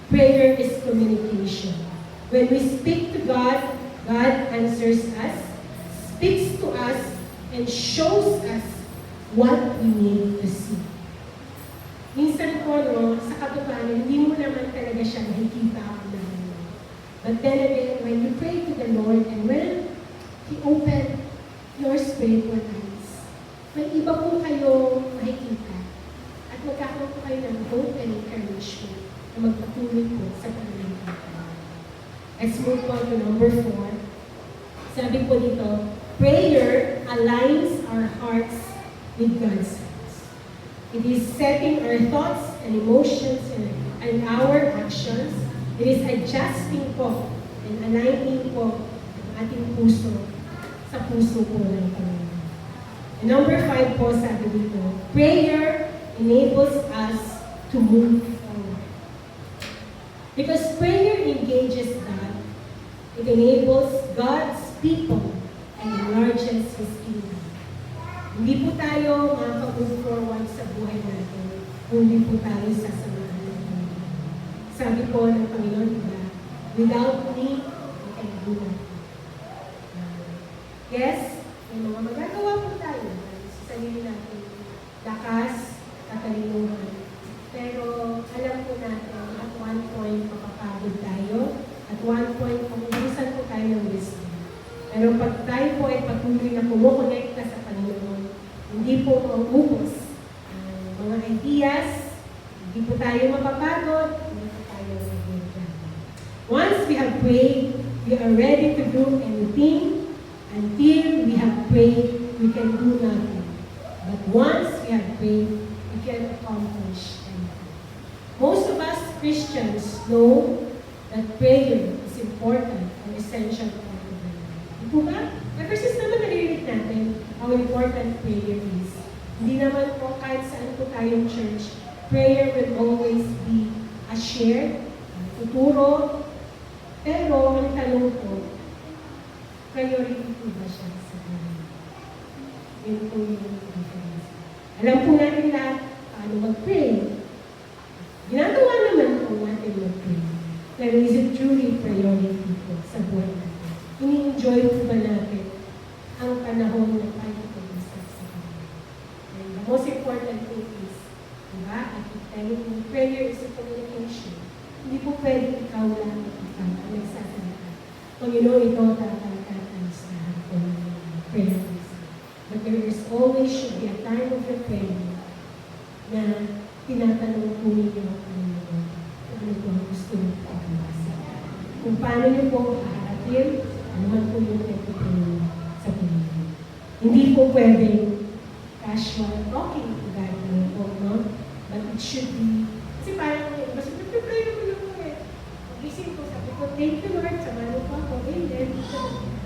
A: prayer is communication. When we speak to God, God answers us, speaks to us, and shows us what we need to see. Minsan po, no, sa katotohanan, hindi mo naman talaga siya nakikita ako naman. But then again, when you pray to the Lord, and when He opened your spiritual eyes, may iba po kayo makikita. At magkakaroon po kayo ng hope and encouragement na magpatuloy po sa pananampalataya. Let's move on to number 4. Sabi po dito, prayer aligns our hearts with God's hearts. It is setting our thoughts and emotions and our actions. It is adjusting po and aligning po ang ating puso sa puso po ng Panginoon. And number 5 po sabi dito, prayer enables us to move forward. Because prayer engages God, it enables God's people and enlarges His kingdom. Hindi po tayo makaka-move forward sa buhay natin kung hindi po tayo sasamahan ng Panginoon. Sabi po ng Panginoon, diba? Without me, I can do nothing. Yes, may mga magagawa po tayo sa sarili natin, lakas, katalinuhan. Pero alam po natin, at one point mapapagod tayo, at one point makukusan po tayo ng wisdom. Pero pag tayo po ay patuloy na kumukonekta sa Panginoon, hindi po maubos ang mga ideas, hindi po tayo mapapagod, hindi po tayo mag-reklamo. Once we have prayed, we are ready to do anything. Until we have prayed, we can do nothing. But once we have prayed, we can accomplish anything. Most of us Christians know that prayer is important and essential part of their life. Di po ba? Ever since naman narinig natin how important prayer is. Hindi naman po kahit saan po tayong church, prayer will always be a shared, tuturo, pero ang tanong po, priority po ba siya sa prayer? Yun po yung difference. Alam po natin lahat paano mag-pray. Ginagawa naman po natin mag-pray. Pero is it truly priority po sa buhay natin? Ini-enjoy po ba natin ang panahon na tayo pag-usap sa Kanya? And the most important thing is, diba? At telling prayer is a communication. Hindi po pwede ikaw lang ikaw ang nagsasalita. Panginoon, ito tatanggatan sa hapon ng prayer. But there is always should be a time of your prayer na tinatanong po ninyo ang Panginoon kung ano po ang gusto niyo pagkawasan. Kung paano niyo po haharapin, ano man po yung nagpapin sa Panginoon. Hindi po pwedeng casual talking to God po, no? But it should be, kasi parang, basta nagpapray ko lang po eh. Gising ko, sabi ko, thank you Lord, samahan po ako, amen.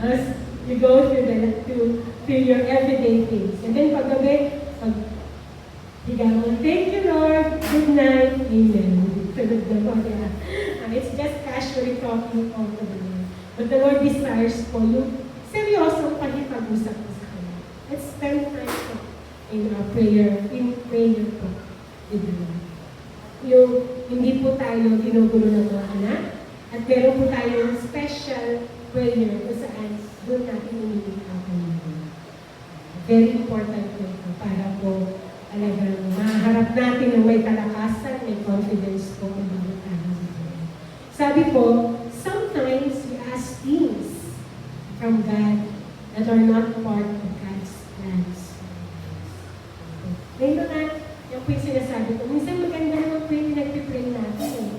A: As you go through your everyday things. And then paggabi, thank you Lord, good night, amen. And it's just casually talking all the Lord. But the Lord desires po yung seryosong pag-ipag-usap po sa Kanya. Let's spend time po in our prayer, po with the Lord. Yung hindi po tayo ginugulo ng mga anak, at meron po tayong special prayer kung saan doon natin inimig ang Panginoon. Very important po ito para po talagang maharap natin ng may kalakasan, may confidence po ang bawat araw. Sabi po, sometimes we ask things from God that are not part of God's plans. May mga, yung po yung sinasabi ko, minsan maganda naman po yung nagpipray natin eh.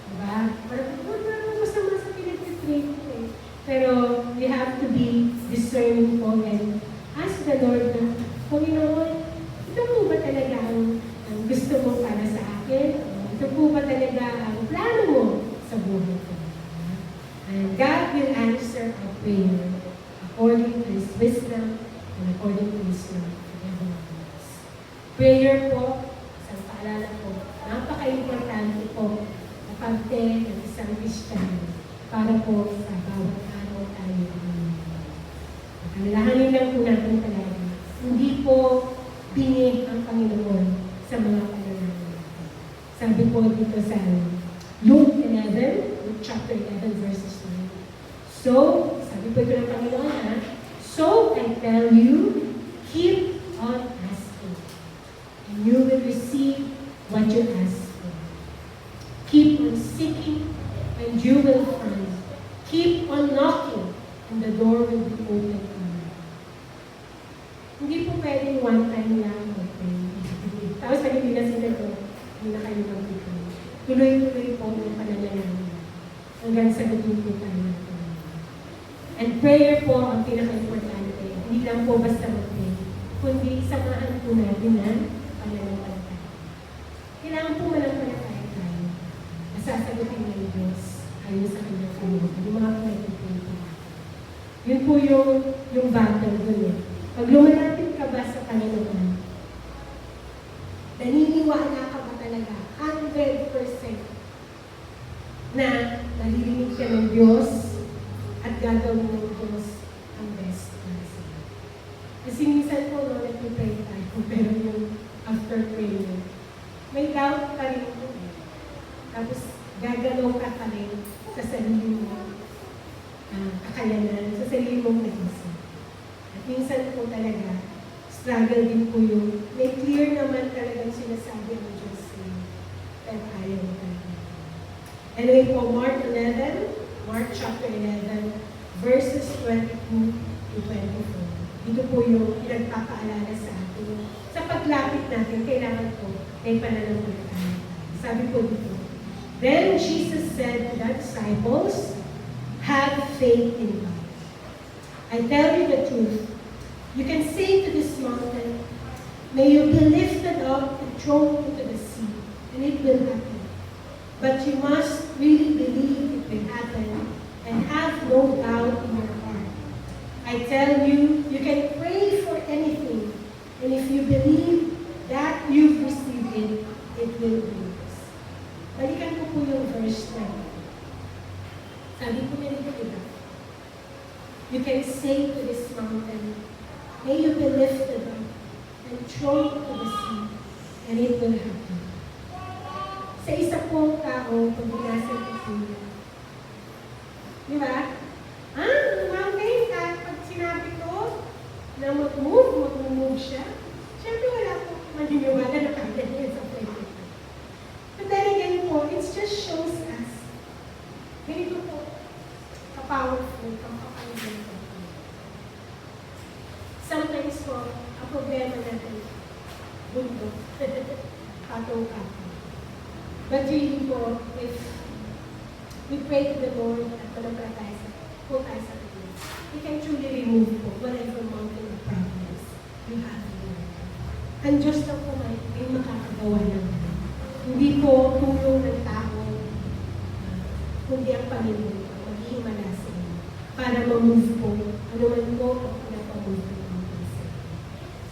A: Diba? Parang, masama sa pinagpipray ko eh. Pero we have to be discerning po and ask the Lord na, Panginoon, ito po ba talaga ang gusto mo para sa akin? Ito po ba talaga ang plano mo sa buhay ko? And God will answer our prayer according to His wisdom and according to His love for everyone else. Prayer po, isang paalala po, napaka-importante po na parte ng isang Kristiyano para po sa bawat araw tayo. Alalahanin lang po natin talaga, hindi po bingi ang Panginoon sa mga panalangin natin. Sabi po dito sa Luke chapter 11, verses 9. So, sabi po ito ng Panginoon ha, so I tell you, keep on asking, and you will receive what you ask for. Keep on seeking, and you will find. Keep on knocking, and the door will be open to you. Hindi po pwedeng one time lang mag-pray. Tapos pag hindi na sila ito, hindi na kayo mag-pray. Tuloy-tuloy po ang pananalangin hanggang sagutin po tayo natin. And prayer po ang pinaka-importante. Hindi lang po basta mag-pray, kundi samahan po natin ang pananampalataya. Kailangan po manampalataya tayo. Nasasagutin ng Diyos ayon sa kanyang kamot. Yung mga pinag-pray po. Yun po yung battle doon eh. Pag lumalapit ka ba sa Panginoon, naniniwala ka ba talaga 100% na naririnig ka ng Diyos at gagawin ng Diyos ang best para sa iyo. Kasi minsan po, no, nag-pray tayo, pero yung after prayer, may doubt pa rin po. Tapos, gagalaw ka pa rin sa sarili mo, kakayanan, sa sarili mong nag-isip. At minsan po talaga, struggle din po yung, may clear naman talagang sinasabi ng Diyos pero ayaw talaga. Anyway po, Mark chapter 11, verses 22 to 24. Dito po yung pinagpapaalala sa atin. Sa paglapit natin, kailangan po may pananampalataya. Sabi po dito, then Jesus said to the disciples, have faith in God. I tell you the truth. You can say to this mountain, may you be lifted up and thrown into the sea, and it will happen. But you must really believe it will happen and have no doubt in your heart. I tell you, you can pray for anything. And if you believe that you've received it, it will be yours. Balikan ko po yung verse na yun. Sabi ko ganito, diba? You can say to this mountain, may you be lifted up and thrown to the sea, and it will happen. Sa isa pong tao, pag binasa ko niya. Di ba? Mountain, pag sinabi ko na mag-move siya, syempre wala po maniniwala na kaya niya sa pwede. But then again po, it just shows us, ganito po, ka-powerful, ka-powerful. Sometimes po, ang problema natin, bundok, patong-patong. But really po, if we pray to the Lord at managpalataya po tayo sa Kanya, He can truly remove po whatever mountain of problems you have in your life. Ang Diyos na po ay makakagawa ng hindi po tulong ng tao, kundi ang Panginoon po, maghihimala sa inyo para ma-move po, ano man po ang pinapamove ng mountain sa inyo.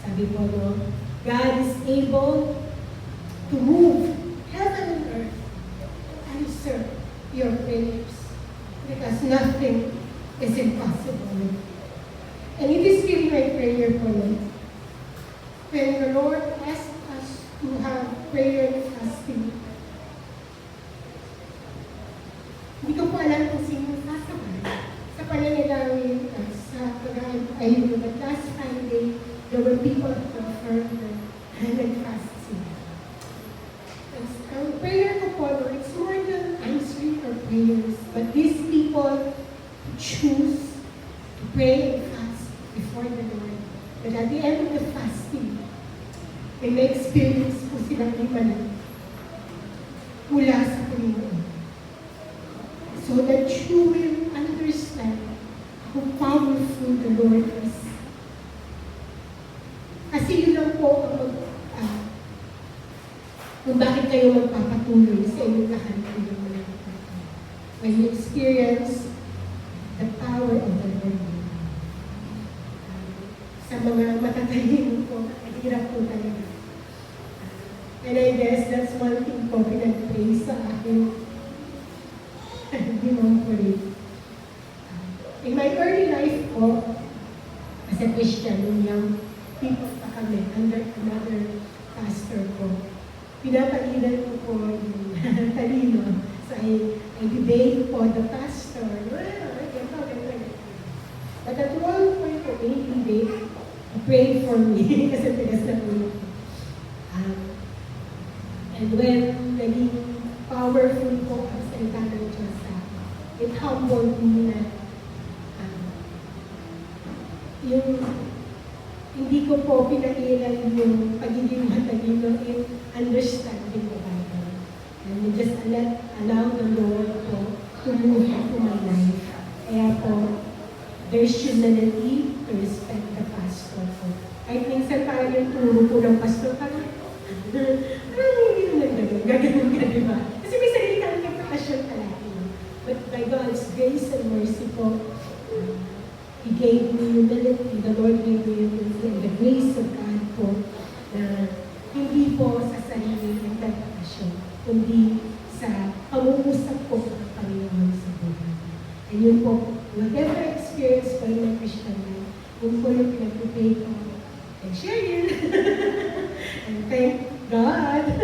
A: Sabi po, no, God is able to move heaven and earth, answer your prayers, because nothing is impossible. And it is really my prayer for me. When the Lord asks us to have prayer and fasting, hindi ko po alam kung sino sasabay sa pananalangin sa pag-ayun. But last Friday, there were people who confirmed that nag-fasting. Ang prayer ko po, Lord, it's more than answering our prayers, but these people choose to pray and fast before the Lord. But at the end of the fasting, they may experience po silang himala mula sa Panginoon. So that you will understand how powerful the Lord is. Kasi yun lang po ang kung bakit kayo magpapatuloy sa inyong kahanapin ng mga kapatid. When you experience the power of the Lord. Sa mga matatayin po, ang hirap po talaga. And I guess that's one thing po pinag-pray sa akin. Hindi mo po rin. In my early life po, as a Christian, nung young people pa kami, under another pastor po, pinapalitan ko po yung talino. So I debate po the pastor. But at one point po, may debate, pray for me kasi tigas na po yun. And when naging powerful po ang salita ng Diyos sa akin, it humbled me na yung hindi ko po pinailan yung pagiging matalino in understanding the Bible. And we just allow the Lord po to move into my life. Kaya po, there's humility to respect the pastor po. Kahit minsan parang yung turo po ng pastor, parang hindi naman gagawin ka, di ba? Kasi may sarili kang interpretasyon palagi. But by God's grace and mercy po, He gave me humility, the Lord gave me humility, and the grace of God po, na hindi po sa sarili interpretasyon, kundi sa pangungusap po ng Panginoon sa buhay. And yun po, whatever experience po in my Christian life, yun po yung pinag-pray ko, and share yun. And thank God,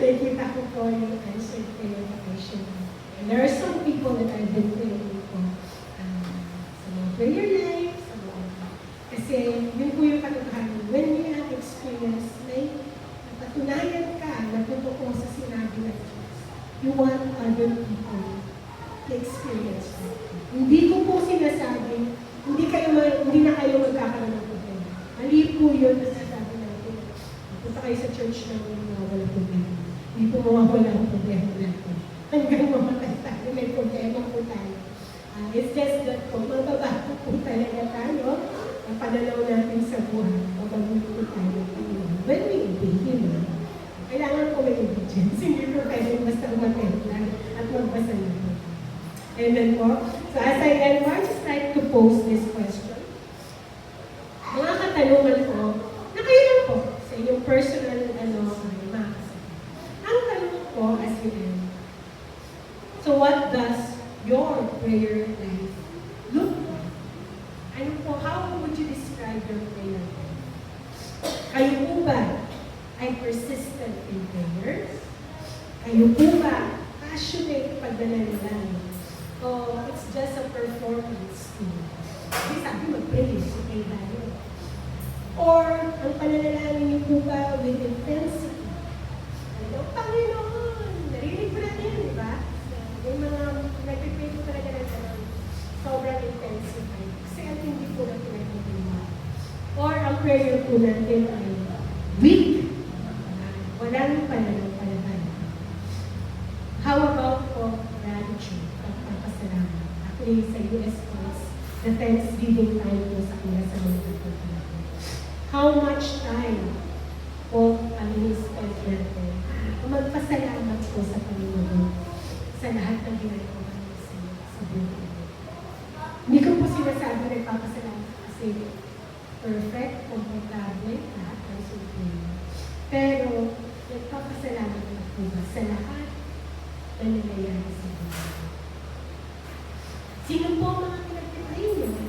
A: nakita ko po yung answered prayer that I shared. And there are some people that I've been praying po sa mga prayer life, sa mga, kasi yun po yung katotohanan. When you have experience, may napatunayan ka na totoo sa sinabi ng Diyos, you want other people to experience that. Hindi ko po sinasabi, hindi na kayo magkakaroon ng problema. Mali po yun na sasabi natin. Punta kayo sa church namin na wala problema. Hindi po mawawala ang problema natin. Hanggang mamatay tayo, may problema po tayo. It's just that po, mababago po talaga tayo ang pananaw natin sa buhay. Mababago po tayo. When we obey Him, kailangan po may obedience. Hindi po pwede basta umatay lang. Pasalamat. Amen po. So as I end, I just like to pose this question. Mga katanungan po, na kayo lang po, sa inyong personal, mga kasagot. Ang tanong po as you end. So what does your prayer life look like? Ano po, how would you describe your prayer life? Kayo po ba ay persistent in prayers? Kayo po ba passionate pag nananalangin? O it's just a performance tool? Kasi sabi mag-pray, so kayo tayo. Or ang pananalangin niyo po ba with intensity? Ano, Panginoon, narinig ko na din, di ba? Yung mga nag-pray ko talaga ng sobrang intensity. Kasi ang hindi po na pinag-pray. Or ang prayer po natin ay weak. Walang pananampalataya. How about po gratitude? Pagpapasalamat. Actually, sa US course, the Thanksgiving time po sa kanila sa mga pagpapalala. How much time po ang in-spend natin magpasalamat po sa Panginoon sa lahat ng ginagawa niya sa buhay. Hindi ko po sinasabi nagpapasalamat kasi perfect, komportable, lahat ng susunod. Pero, nagpapasalamat na po ba sa lahat na nangyayari sa buhay? Sino po mga pinagpipray niyo?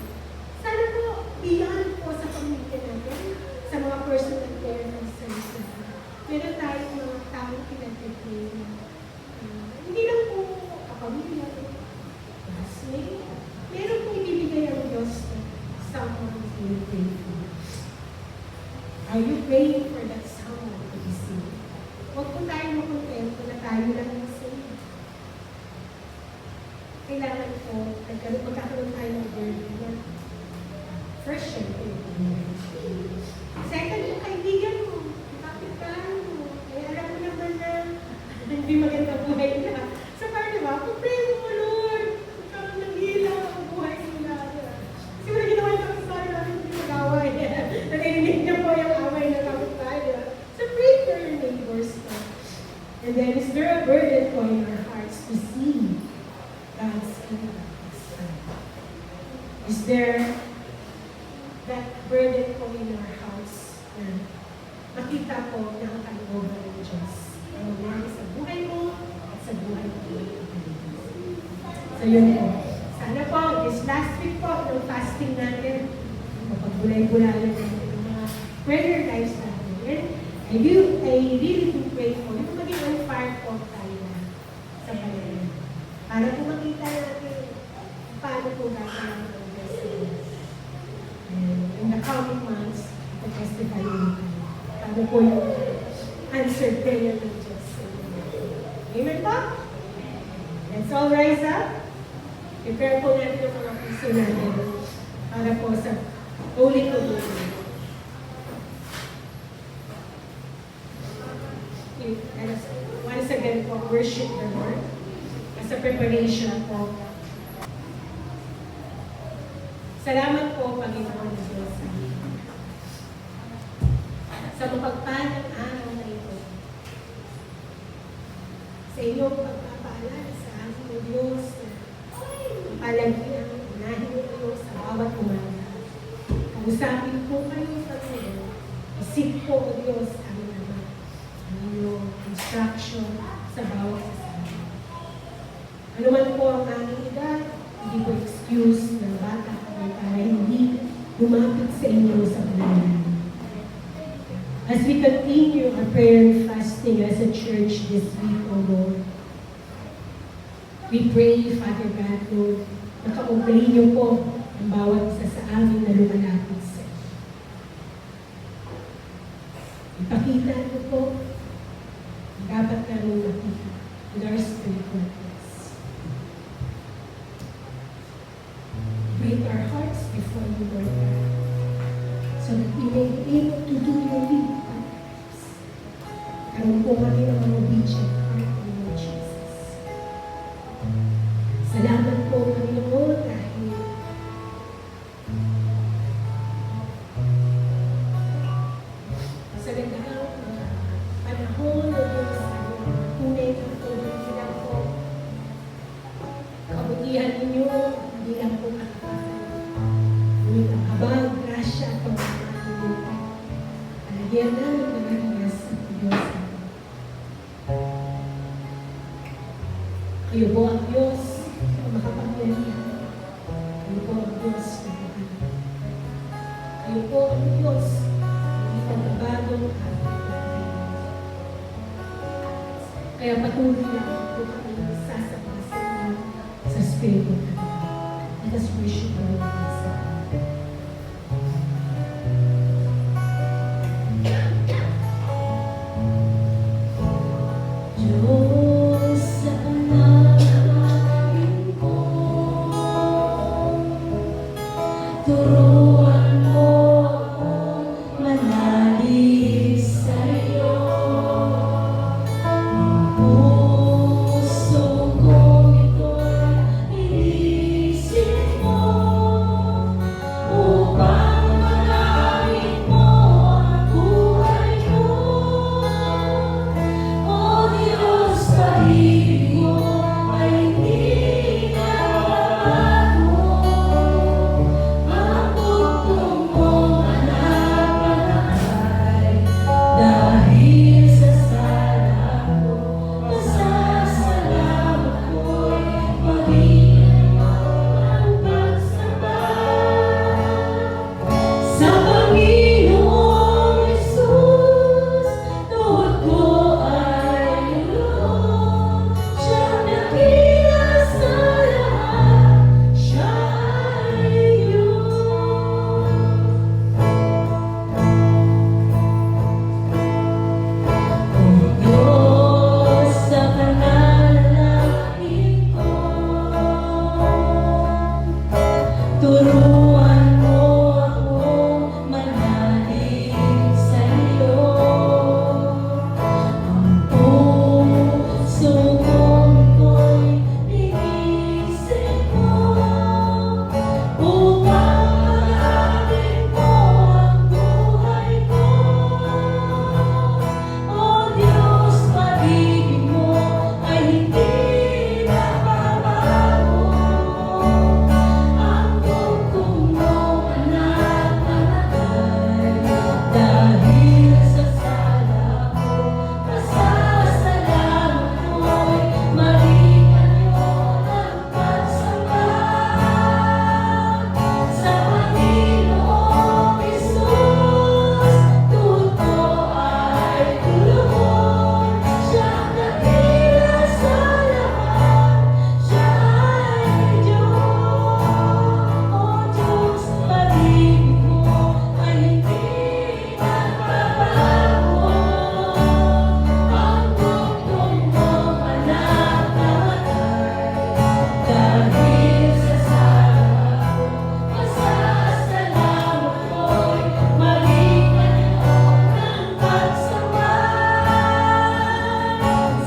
A: Sana po, beyond po sa pamilya natin, sa mga personal care ng service natin. Meron tayong mga taong pinagpipray na hindi lang po kapamilya, classmate. Meron po ibibigay ang Diyos na someone who will pray for. Are you praying for that someone to be saved? Huwag po tayo makontento na tayo lang yung saved. Kailangan po, magkakaroon tayo ng burden na first, syempre, second, yung kaibigan mo, kapitbahay mo, kaya alam mo naman na hindi maganda buhay nila. So, parang diba, pag-pray mo, Lord, magkaroon ng hila ang buhay nila. Kasi wala ginawa yung kapitbahay namin, hindi mag-away. Narinig niyo po yung away ng kapitbahay. So, pray for your neighbors. And then, is there a burden po in our hearts to see God's kingdom expand? Is there that burden po in our hearts na makita po na ang kalooban ng Diyos ang nangyari sa buhay mo at sa buhay ng mga kapaligiran? So yun po. Sana po, this last week po, ng fasting natin, mapagbulay-bulayan natin ang mga prayer lives natin. And I really do pray po, yung maging on fire po tayo na sa pangalan. Para po makita natin paano po gagawin ang blessing. And in the coming months, ito-testify naman tayo. Paano po yung answered prayer ng Diyos. Amen po? Let's all rise up. Prepare po natin yung mga puso natin para po sa Holy Communion. Let us once again po worship the Lord as a preparation po. Salamat po, Panginoon ng Diyos, sa mapagpalang araw na ito. Sa inyong pagpapaalala sa amin ng Diyos na palagyan, unahin kayo sa bawat umaga. Kausapin po kayo sa Panginoon. Isip po o Diyos ang naman ang inyong instruction sa bawat kasama. Ano man po ang aming edad, hindi po excuse ng bata para hindi lumapit sa inyo sa panalangin. As we continue our prayer and fasting as a church this week, O Lord, we pray, Father God, Lord, naka-obey niyo po ang bawat isa sa amin na lumalapit sa iyo. Ipakita niyo po ang dapat namin makita with our spiritual eyes. Break our hearts before you, Lord God, so that we may be able to do your will in our lives. Karoon po kami ng mga obedient heart, Lord Jesus. Salamat po, Panginoon, dahil sa nagdaang panahon na Diyos, tunay na tulong nila po kabutihan ninyo, hindi lang po katapasan. Ngunit ang habang grasya at pagmamahal ninyo. Alagyan namin ng Marias at Diyos. Kayo po ang Diyos na makapangyarihan. Kayo po ang Diyos na mahal. Kayo po ang Diyos na ipagabagong kaya patuloy lang po kami sasama sa inyo sa Espiritu ng Panginoon. Let us worship the Lord. Diyos sa panalangin ko, turuan mo akong manalig sa iyo. Puso kong ito'y inisin mo, upang manalangin mo ang buhay ko. O Diyos, pag-ibig mo ay hindi nagbabago. Ang tugtog mong anak-anakay, dahil sa sala ko, pasasalamat ko'y pag-iyan mo ang pagsamba. Sa Panginoong Jesus, tuhod ko ay lulong. Siyang dakila sa lahat, siya ay Diyos. O Diyos, sa panalangin ko, turuan mo akong manalig sa iyo. Ang puso kong ito'y linisin mo, upang mahalin mo ang buhay ko. O Diyos, pag-ibig mo ay hindi nagbabago. Ang tugtog mong anak-anakay, dahil sa sala ko, pasasalamat ko'y maringan yun ang pagsamba. Sa Panginoong Jesus, tuhod ko ay lulubog. Siyang dakila sa lahat, siya ay Diyos. O Diyos, pag-ibig mo ay hindi nagbabago. Ang tugtog mong anak-anakay, dahil sa sala ko, pasasalamat ko'y maringan yun ang pagsamba.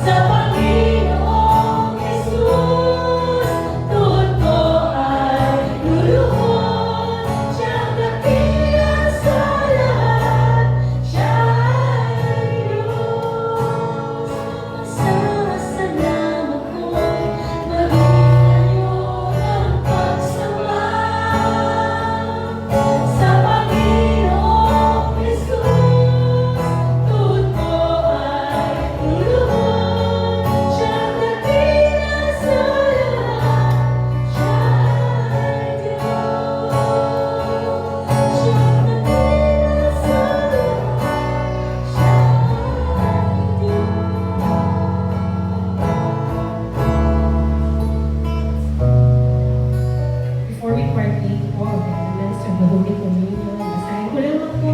A: Sa Panginoong Jesus, tuhod ko ay lulubog. Siyang dakila sa lahat, siya ay Diyos. Pasasalamat ko'y maringan yun ang pagsamba. Sa Panginoong Jesus, tuhod ko ay lulubog. Siyang dakila sa lahat, siya ay Diyos. Siyang dakila sa lahat, siya ay Diyos. Before we partake po of the elements of the Holy Communion, basahin ko lamang po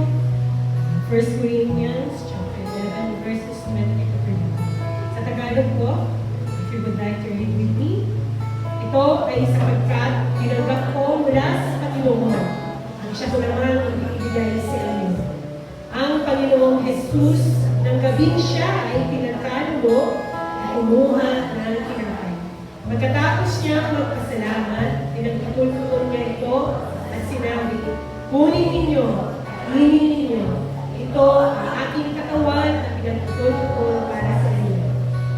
A: 1 Corinthians chapter 11 verses 20 to 22. Sa Tagalog po, if you would like to read with me, ito ay sapagkat tinanggap ko mula sa Panginoon ang siya ko lamang ibibigay sa inyo. Ang Panginoong Jesus, ng gabing siya ay pinagkalulo, ay kumuha ng tinapay. Pagkatapos niya magpasalamat, pinagputol-putol niya ito at sinabi, "Kunin ninyo, inumin ninyo. Ito ang aking katawan na pinagputol-putol para sa inyo.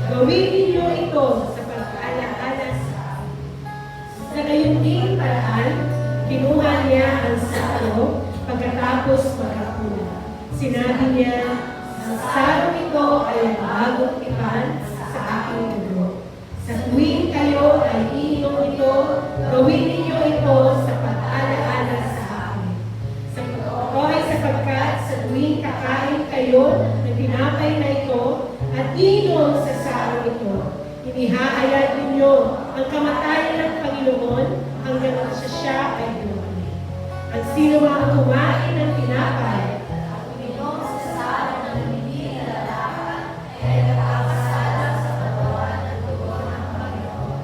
A: Gawin ninyo ito sa pag-alaala sa akin." nakaraan, kinuha niya ang saro pagkatapos magkapula. Sinabi niya, ang sarong ito ay ang bagong tipan sa aking dugo. Sa tuwing kayo ay iinom ito, gawin ninyo ito sa pag-alaala sa akin. Ito ay sapagkat sa tuwing kakain kayo ng tinapay na ito at iinom sa sarong ito, inihahayag ninyo ang kamatayan ng Panginoon hanggang siya ay dumating. Ang sino mang kumain ng tinapay at uminom sa sarong ng hindi nalalaman ay nakakasala sa katawan ng dugo ng Panginoon.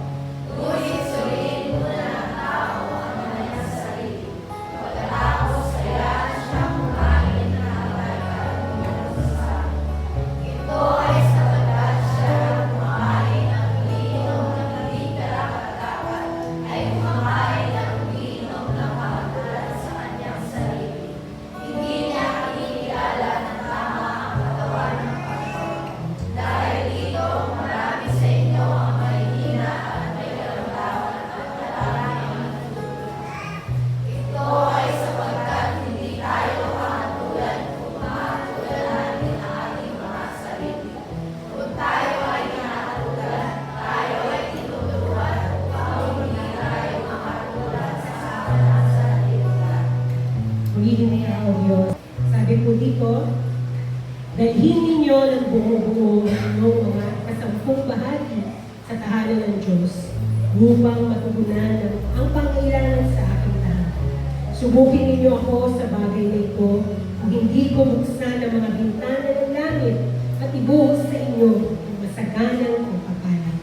A: Ngunit suriin muna ng tao ang kanyang sarili. Pagkatapos kaya siya kumain ng tinapay at uminom sa sarong. Ito ay sapagkat siya kumain ng umiinom ng hindi karapat-dapat ay kumakain ng umiinom ng kamatayan sa kanyang sarili. Hindi niya kinikilala ng tama ang katawan ng Panginoon. Dahil dito, marami sa inyo ang mahihina at may karamdaman at marami ang natutulog. Ito ay sapagkat hindi tayo mahatulan kung mahatulan natin ang ating mga sarili. Kung tayo ay mahatulan, tayo ay tinuturuan upang hindi tayo mahatulan sa aman ng sarili natin. Purihin niya o Diyos. Sabi po dito, dalhin ninyo ng buo-buo ang mga kasampung bahagi sa tahanan ng Diyos upang matugunan ang pangailangan sa aking lahat. Subukin ninyo ako sa bagay na ito kung hindi ko buksan ang mga bintana ng langit at ibuhos sa inyo ang masaganang pagpapalang.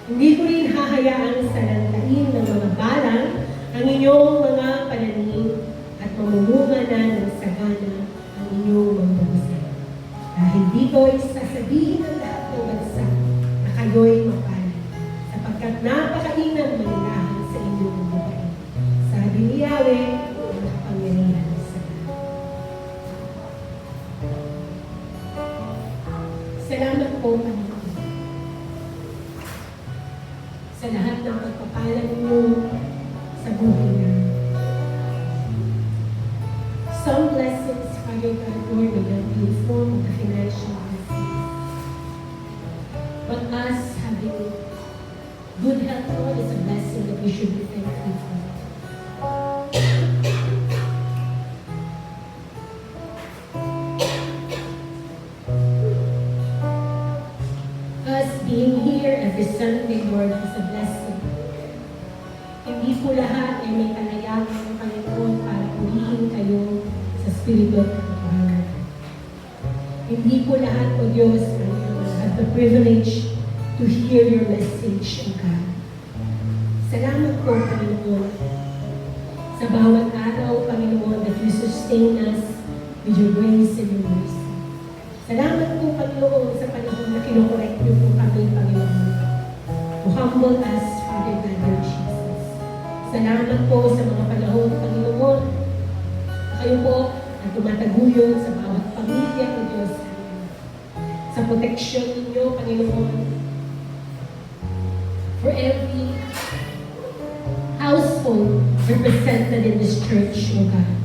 A: Hindi ko rin hahayaan sa lantain ng mga balang ang inyong mga pananim at mamumunga na ng sagana ang inyong mga bubusin. Dahil dito ay sasabihin ng lahat ng bansa na kayo'y mapalad, sapagkat napakainam manilahan sa inyong buhay. Sabi ni Yahweh, ang nakapangyarihan sa lahat. Salamat po, Panginoon, sa lahat ng pagpapala ninyo sa buhay namin. Some blessings, Father God, Lord, may not be in form of the financial blessings. But us having good health, Lord, is a blessing that we should be thankful for. Us being here every Sunday, Lord, is a blessing. Hindi po lahat ay may kanayakan ng Panginoon para purihin kayo sa Espiritu at katotohanan. Hindi po lahat, O Diyos, have the privilege to hear your message, O God. Salamat po, Panginoon, sa bawat araw, Panginoon, that you sustain us with your grace and your mercy. Salamat po, Panginoon, sa panahon na kinukorek niyo po kami, Panginoon, to humble us, Father God, Lord Jesus. Salamat po sa mga panahon, Panginoon, na kayo po na tumataguyod sa bawat pamilya ng Diyos, sa proteksyon ninyo, Panginoon, for every household represented in this church, O God.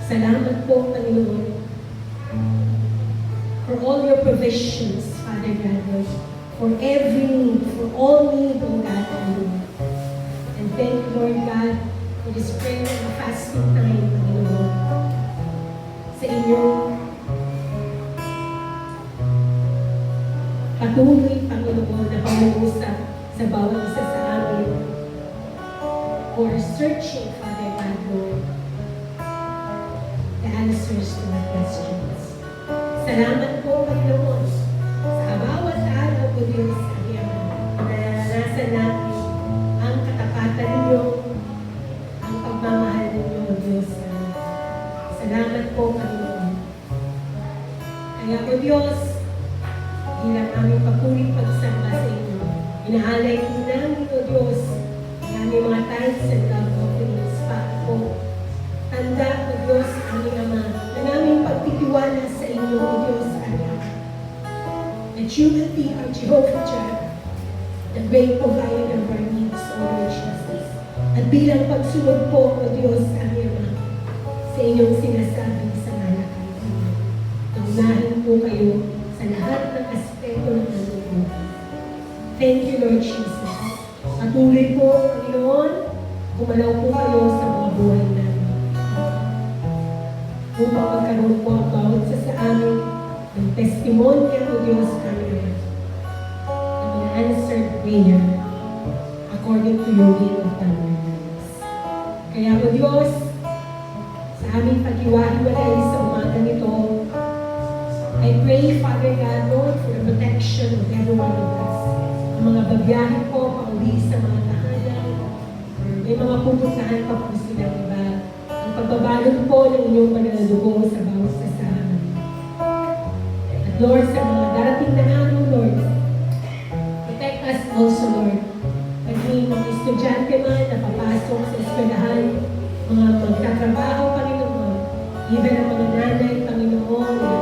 A: Salamat po, Panginoon, for all your provisions, Father God, Lord, for every need, for all need, O God, Panginoon. And thank you, Lord God, for this prayer and fasting time, Panginoon, sa inyong patuloy, Panginoon, na pangungusap sa bawat isa sa amin for searching, Father God, Lord, the answers to our questions. Salamat po, Panginoon, sa bawat araw po, Diyos, na naranasan natin ang katapatan ninyo, ang pagmamahal ninyo, Diyos. Salamat po, Panginoon. Kaya po, Diyos, bilang aming papuling pagsamba sa inyo, inaalay po namin, O Diyos, ang aming mga tithes and love offerings para po tanda, O Diyos, aming Ama, na naming pagtitiwala sa inyo, O Diyos, Ama. That you will be our Jehovah Jireh, the great provider of our needs, O Lord Jesus. At At bilang pagsunod po, O Diyos, aming Ama, sa inyong sinasabi sa anak kayo. Naunahin po kayo sa lahat ng aspeto ng aming buhay. Thank you, Lord Jesus. Patuloy po, Panginoon, kumalaw po kayo sa mga buhay namin. Upang magkaroon po ang bawat sa amin ng testimonya, O Diyos, aming Ama, ng mga answered prayer according to your will of timelines. Kaya, O Diyos, sa aming paghiwa-hiwalay sa umaga nito, I pray, Father God, Lord, for the protection of every one of us. Ang mga babiyahe po, pauwi sa mga tahanan, may mga pupuntahan pa po silang iba. Ang pagbabalot po ng inyong pananalugo sa bawat sasahan. At Lord, sa mga darating na araw, Lord, protect us also, Lord. Paging mga estudyante man na papasok sa eskwelahan, mga magtatrabaho, Panginoon, even ang mga nanay, Panginoon, na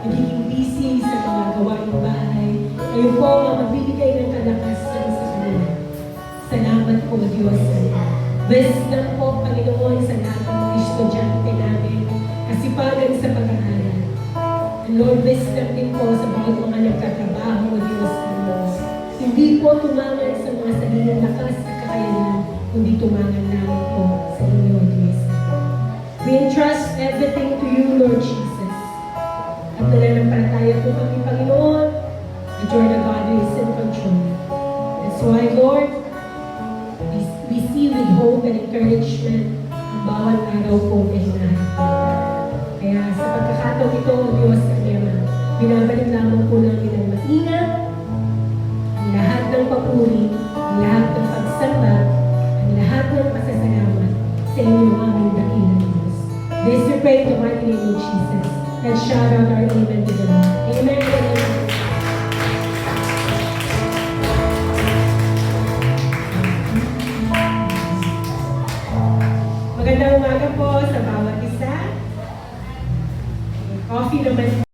A: nagiging busy sa mga gawaing bahay, kayo po ang magbibigay ng kalakasan sa kanila. Salamat po, Diyos. Wisdom po, Panginoon, sa lahat ng mga estudyante namin, kasipagan sa pag-aaral. And Lord, wisdom din po sa bawat mga nagtatrabaho, O Diyos, hindi po tumangan sa mga sariling lakas at kakayanan, kundi tumangan namin po sa inyo, Diyos. We entrust everything to you, Lord Jesus. At nananampalataya po kami, Panginoon, that you are the God who is in control. That's why, Lord, we see with hope and encouragement ang bawat araw po na hinahanap. Kaya sa pagkakataon ito, O Diyos, Ama, binabalik lamang po namin ang maingat, ang lahat ng papuri, ang lahat ng pagsamba, ang lahat ng pasasalamat sa inyong aming dakilang Diyos. This we pray in the mighty name of Jesus. Let's shout out our amen to the Lord. Amen. Magandang umaga po sa bawat isa. Coffee naman.